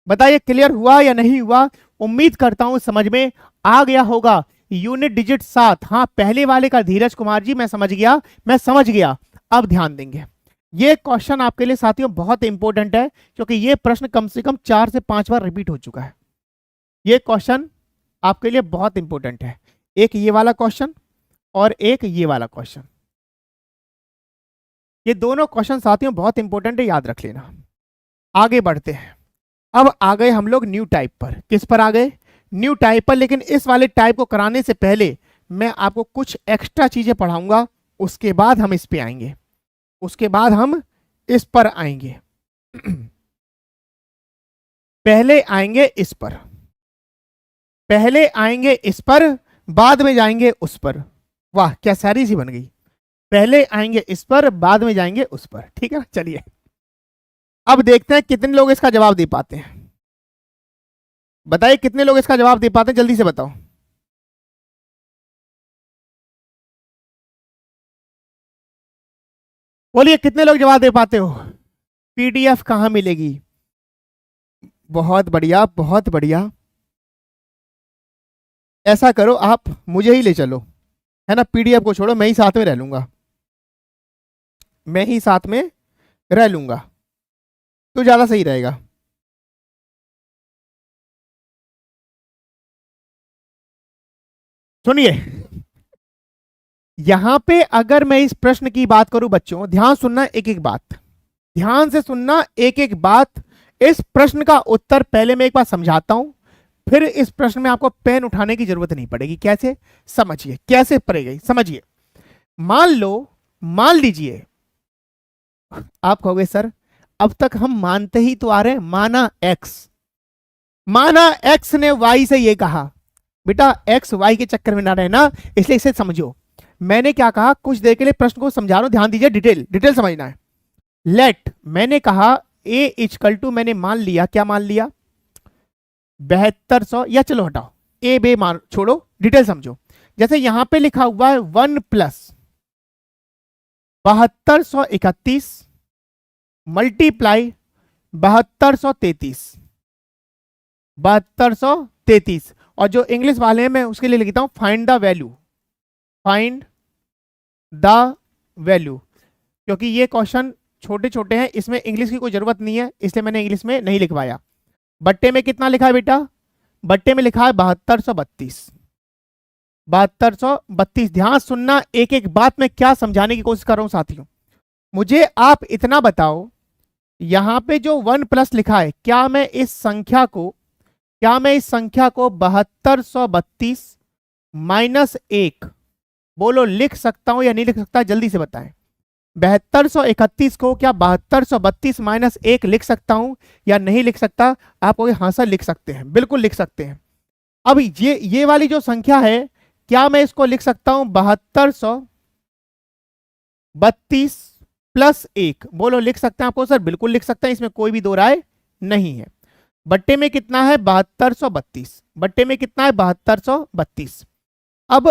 बताइए क्लियर हुआ या नहीं हुआ? उम्मीद करता हूं समझ में आ गया होगा। यूनिट डिजिट 7, हाँ पहले वाले का धीरज कुमार जी मैं समझ गया, मैं समझ गया। अब ध्यान देंगे, ये क्वेश्चन आपके लिए साथियों बहुत इंपॉर्टेंट है, क्योंकि ये प्रश्न कम से कम 4 से 5 बार रिपीट हो चुका है। ये क्वेश्चन आपके लिए बहुत इंपॉर्टेंट है। एक ये वाला क्वेश्चन और एक ये वाला क्वेश्चन, ये दोनों क्वेश्चन साथियों बहुत इंपॉर्टेंट है, याद रख लेना। आगे बढ़ते हैं। अब आ गए हम लोग न्यू टाइप पर। किस पर आ गए? न्यू टाइप पर। लेकिन इस वाले टाइप को कराने से पहले मैं आपको कुछ एक्स्ट्रा चीजें पढ़ाऊंगा, उसके बाद हम इस पे आएंगे, उसके बाद हम इस पर आएंगे। पहले आएंगे इस पर, पहले आएंगे इस पर, बाद में जाएंगे उस पर। वाह क्या सारी सी बन गई। पहले आएंगे इस पर, बाद में जाएंगे उस पर, ठीक है ना? चलिए अब देखते हैं कितने लोग इसका जवाब दे पाते हैं। बताइए कितने लोग इसका जवाब दे पाते हैं, जल्दी से बताओ। बोलिए कितने लोग जवाब दे पाते हो? पीडीएफ कहां मिलेगी? बहुत बढ़िया, बहुत बढ़िया। ऐसा करो, आप मुझे ही ले चलो, है ना, पीडीएफ को छोड़ो, मैं ही साथ में रह लूंगा, मैं ही साथ में रह लूंगा, तो ज्यादा सही रहेगा। सुनिए, यहां पे अगर मैं इस प्रश्न की बात करूं बच्चों, ध्यान सुनना, एक एक बात ध्यान से सुनना, एक एक बात। इस प्रश्न का उत्तर पहले मैं एक बार समझाता हूं, फिर इस प्रश्न में आपको पेन उठाने की जरूरत नहीं पड़ेगी। कैसे? समझिए कैसे पड़ेगी, समझिए। मान लीजिए, आप कहोगे सर अब तक हम मानते ही तो आ रहे हैं, माना एक्स ने वाई से ये कहा। बेटा एक्स वाई के चक्कर में ना रहना, इसलिए इसे समझो। मैंने क्या कहा, कुछ देर के लिए प्रश्न को समझा रहा हूं, ध्यान दीजिए, डिटेल समझना है। लेट, मैंने कहा ए इक्वल टू, मैंने मान लिया, क्या मान लिया, 7200, या चलो हटाओ ए बे मान छोड़ो, डिटेल समझो। जैसे यहां पे लिखा हुआ है 1 प्लस 7231 मल्टीप्लाई 7233, और जो इंग्लिश वाले हैं मैं उसके लिए लिखता हूं फाइंड द वैल्यू, क्योंकि ये क्वेश्चन छोटे छोटे हैं, इसमें इंग्लिश की कोई जरूरत नहीं है, इसलिए मैंने इंग्लिश में नहीं लिखवाया। बट्टे में कितना लिखा है बेटा, बट्टे में लिखा है 7232। ध्यान सुनना, एक एक बात मैं क्या समझाने की कोशिश कर रहा हूं साथियों। मुझे आप इतना बताओ, यहां पे जो 1 प्लस लिखा है, क्या मैं इस संख्या को 7232 माइनस 1 बोलो लिख सकता हूं या नहीं लिख सकता, जल्दी से बताएं। 7231 को क्या 7232 माइनस 1 लिख सकता हूं या नहीं लिख सकता? आप कहोगे हाँ सर लिख सकते हैं, बिल्कुल लिख सकते हैं। अब ये वाली जो संख्या है, क्या मैं इसको लिख सकता हूं 7232 प्लस 1? बोलो लिख सकते हैं? आपको सर बिल्कुल लिख सकते हैं, इसमें कोई भी दो राय नहीं है। बट्टे में कितना है 7232, बट्टे में कितना है 7232। अब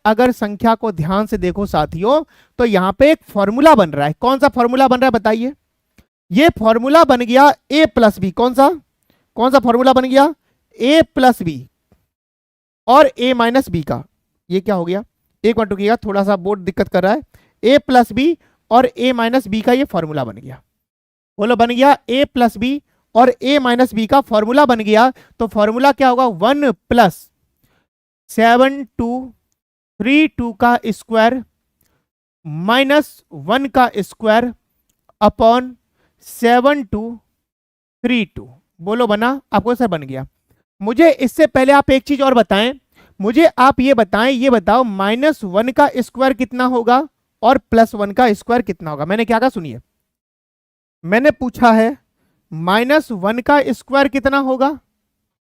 अगर संख्या को ध्यान से देखो साथियों, तो यहां पे एक फॉर्मूला बन रहा है। कौन सा फॉर्मूला बन रहा है बताइए? ये फॉर्मूला बन गया a प्लस बी। कौन सा फॉर्मूला बन गया? a प्लस बी और a माइनस बी का। ये क्या हो गया, एक मिनट रुकिएगा, थोड़ा सा बोर्ड दिक्कत कर रहा है। a प्लस बी और a माइनस बी का ये फॉर्मूला बन गया। बोलो बन गया a प्लस बी और a माइनस बी का फॉर्मूला बन गया। तो फॉर्मूला क्या होगा, 1 प्लस 7232 का स्क्वायर माइनस 1 का स्क्वायर अपॉन 7232। बोलो बना? आपको सर बन गया। मुझे इससे पहले आप एक चीज और बताएं, मुझे आप ये बताओ -1 का स्क्वायर कितना होगा और +1 का स्क्वायर कितना होगा? मैंने क्या कहा सुनिए, मैंने पूछा है -1 का स्क्वायर कितना होगा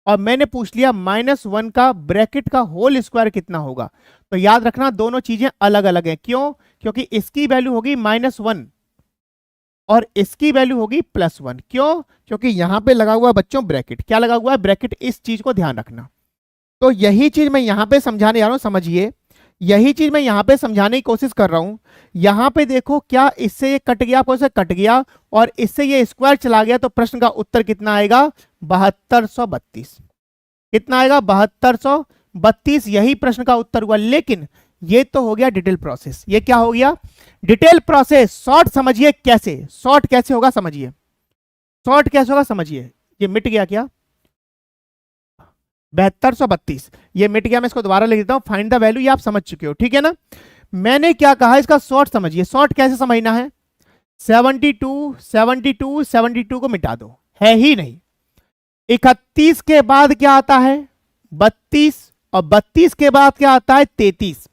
और मैंने पूछ लिया -1 का ब्रैकेट का होल स्क्वायर कितना होगा। तो याद रखना दोनों चीजें अलग अलग हैं। क्यों? क्योंकि इसकी वैल्यू होगी -1 और इसकी वैल्यू होगी +1। क्यों? क्योंकि यहां पे लगा हुआ है बच्चों ब्रैकेट। क्या लगा हुआ है? ब्रैकेट। इस चीज को ध्यान रखना। तो यही चीज मैं यहां पे समझाने जा रहा हूं, समझिए, यही चीज मैं यहां पे समझाने की कोशिश कर रहा हूं। यहां पे देखो, क्या इससे ये कट गया, आपको से कट गया और इससे ये स्क्वायर चला गया, तो प्रश्न का उत्तर कितना आएगा? 7232। कितना आएगा? 7232। यही प्रश्न का उत्तर हुआ। लेकिन ये तो हो गया डिटेल प्रोसेस। ये क्या हो गया? Detail process. शॉर्ट समझिए कैसे, शॉर्ट कैसे होगा समझिए, शॉर्ट कैसे होगा समझिए। ये मिट गया क्या? 7232 ये मिट गया। मैं इसको दोबारा लिख देता हूं, फाइंड द वैल्यू। ये आप समझ चुके हो, ठीक है ना? मैंने क्या कहा, इसका शॉर्ट समझिए। शॉर्ट कैसे समझना है? 72 को मिटा दो, है ही नहीं। 31 के बाद क्या आता है? 32 और 32 के बाद क्या आता है? 33।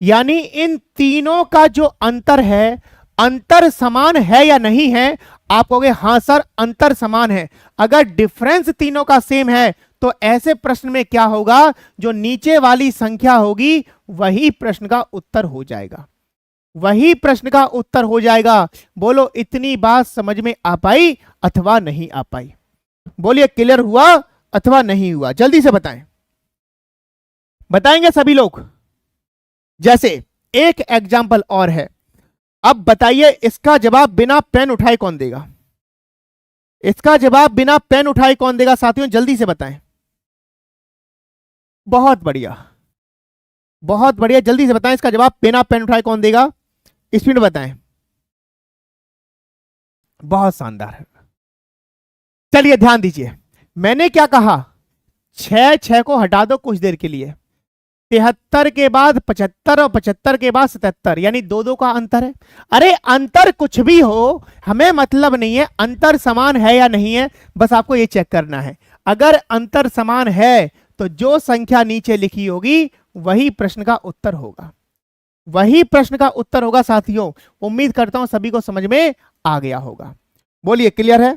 यानी इन तीनों का जो अंतर है, अंतर समान है या नहीं है? आप कहोगे हां सर अंतर समान है। अगर डिफरेंस तीनों का सेम है तो ऐसे प्रश्न में क्या होगा, जो नीचे वाली संख्या होगी वही प्रश्न का उत्तर हो जाएगा, वही प्रश्न का उत्तर हो जाएगा। बोलो इतनी बात समझ में आ पाई अथवा नहीं आ पाई? बोलिए क्लियर हुआ अथवा नहीं हुआ? जल्दी से बताएं, बताएंगे सभी लोग? जैसे एक एग्जाम्पल और है। अब बताइए इसका जवाब बिना पेन उठाए कौन देगा? इसका जवाब बिना पेन उठाए कौन देगा साथियों? जल्दी से बताएं। बहुत बढ़िया, बहुत बढ़िया। जल्दी से बताएं इसका जवाब। पेन आप पेन उठाए, कौन देगा? स्पीड बताएं। बहुत शानदार। चलिए ध्यान दीजिए, मैंने क्या कहा? 6 को हटा दो कुछ देर के लिए। 73 के बाद 75 और 75 के बाद 77, यानी 2 का अंतर है। अरे अंतर कुछ भी हो, हमें मतलब नहीं है अंतर समान है या नहीं है, बस आपको ये चेक करना है। अगर अंतर समान है तो जो संख्या नीचे लिखी होगी वही प्रश्न का उत्तर होगा, वही प्रश्न का उत्तर होगा साथियों। उम्मीद करता हूं सभी को समझ में आ गया होगा। बोलिए क्लियर है?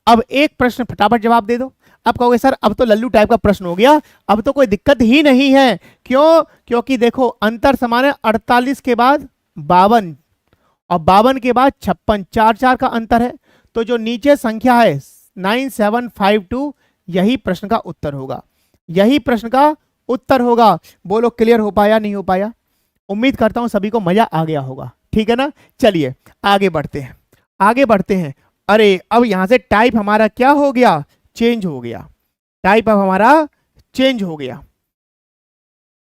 अब एक प्रश्न फटाफट जवाब दे दो। आप कहोगे सर अब तो लल्लू टाइप का प्रश्न हो गया, अब तो कोई दिक्कत ही नहीं है। क्यों? क्योंकि देखो अंतर समान है। 48 के बाद 52 और 52 के बाद 56, 4 का अंतर है। तो जो नीचे संख्या है 9752, यही प्रश्न का उत्तर होगा, यही प्रश्न का उत्तर होगा। बोलो क्लियर हो पाया नहीं हो पाया? उम्मीद करता हूं सभी को मजा आ गया होगा, ठीक है ना? चलिए आगे बढ़ते हैं, आगे बढ़ते हैं। अरे अब यहां से टाइप हमारा क्या हो गया? चेंज हो गया। टाइप अब हमारा चेंज हो गया।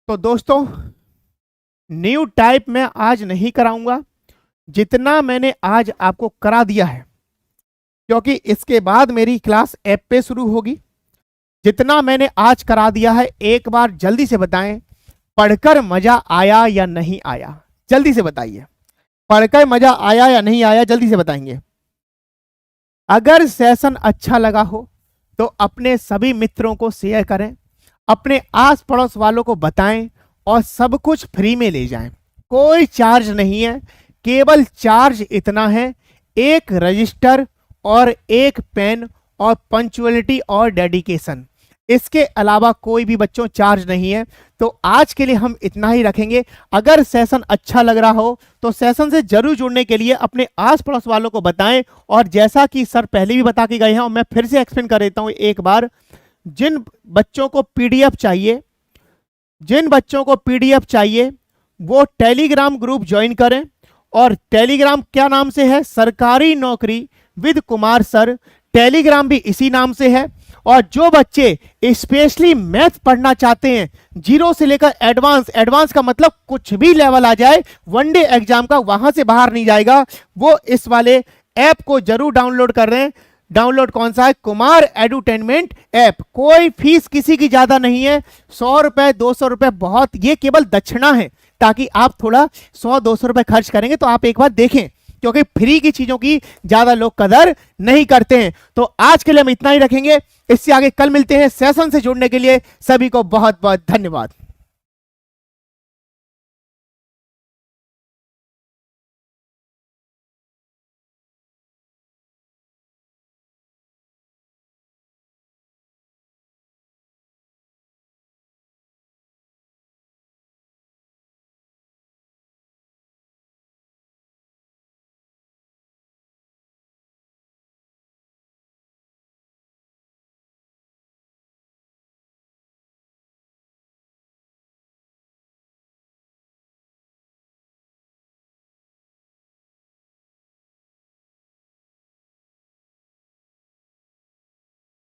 तो दोस्तों न्यू टाइप मैं आज नहीं कराऊंगा, जितना मैंने आज आपको करा दिया है, क्योंकि इसके बाद मेरी क्लास ऐप पे शुरू होगी। जितना मैंने आज करा दिया है, एक बार जल्दी से बताएं, पढ़कर मजा आया या नहीं आया? जल्दी से बताइए, पढ़कर मजा आया या नहीं आया? जल्दी से बताएंगे। अगर सेशन अच्छा लगा हो तो अपने सभी मित्रों को शेयर करें, अपने आस पड़ोस वालों को बताएं और सब कुछ फ्री में ले जाएं। कोई चार्ज नहीं है, केवल चार्ज इतना है, एक रजिस्टर और एक पेन और पंक्चुअलिटी और डेडिकेशन। इसके अलावा कोई भी बच्चों चार्ज नहीं है। तो आज के लिए हम इतना ही रखेंगे। अगर सेशन अच्छा लग रहा हो तो सेशन से जरूर जुड़ने के लिए अपने आस पड़ोस वालों को बताएं। और जैसा कि सर पहले भी बता के गए हैं और मैं फिर से एक्सप्लेन कर देता हूं एक बार, जिन बच्चों को पीडीएफ चाहिए, जिन बच्चों को पीडीएफ चाहिए वो टेलीग्राम ग्रुप ज्वाइन करें। और टेलीग्राम क्या नाम से है? सरकारी नौकरी विद कुमार सर। टेलीग्राम भी इसी नाम से है। और जो बच्चे स्पेशली मैथ पढ़ना चाहते हैं, 0 से लेकर एडवांस, एडवांस का मतलब कुछ भी लेवल आ जाए वनडे एग्जाम का, वहां से बाहर नहीं जाएगा, वो इस वाले ऐप को जरूर डाउनलोड कर रहे हैं। डाउनलोड कौन सा है? Kumar edutainment app. कोई फीस किसी की ज्यादा नहीं है, 100 रुपए 200 रुपए बहुत, ये केवल दक्षिणा है, ताकि आप थोड़ा 100-200 रुपए खर्च करेंगे तो आप एक बार देखें, क्योंकि फ्री की चीजों की ज्यादा लोग कदर नहीं करते हैं। तो आज के लिए हम इतना ही रखेंगे, इससे आगे कल मिलते हैं। सेशन से जुड़ने के लिए सभी को बहुत बहुत धन्यवाद।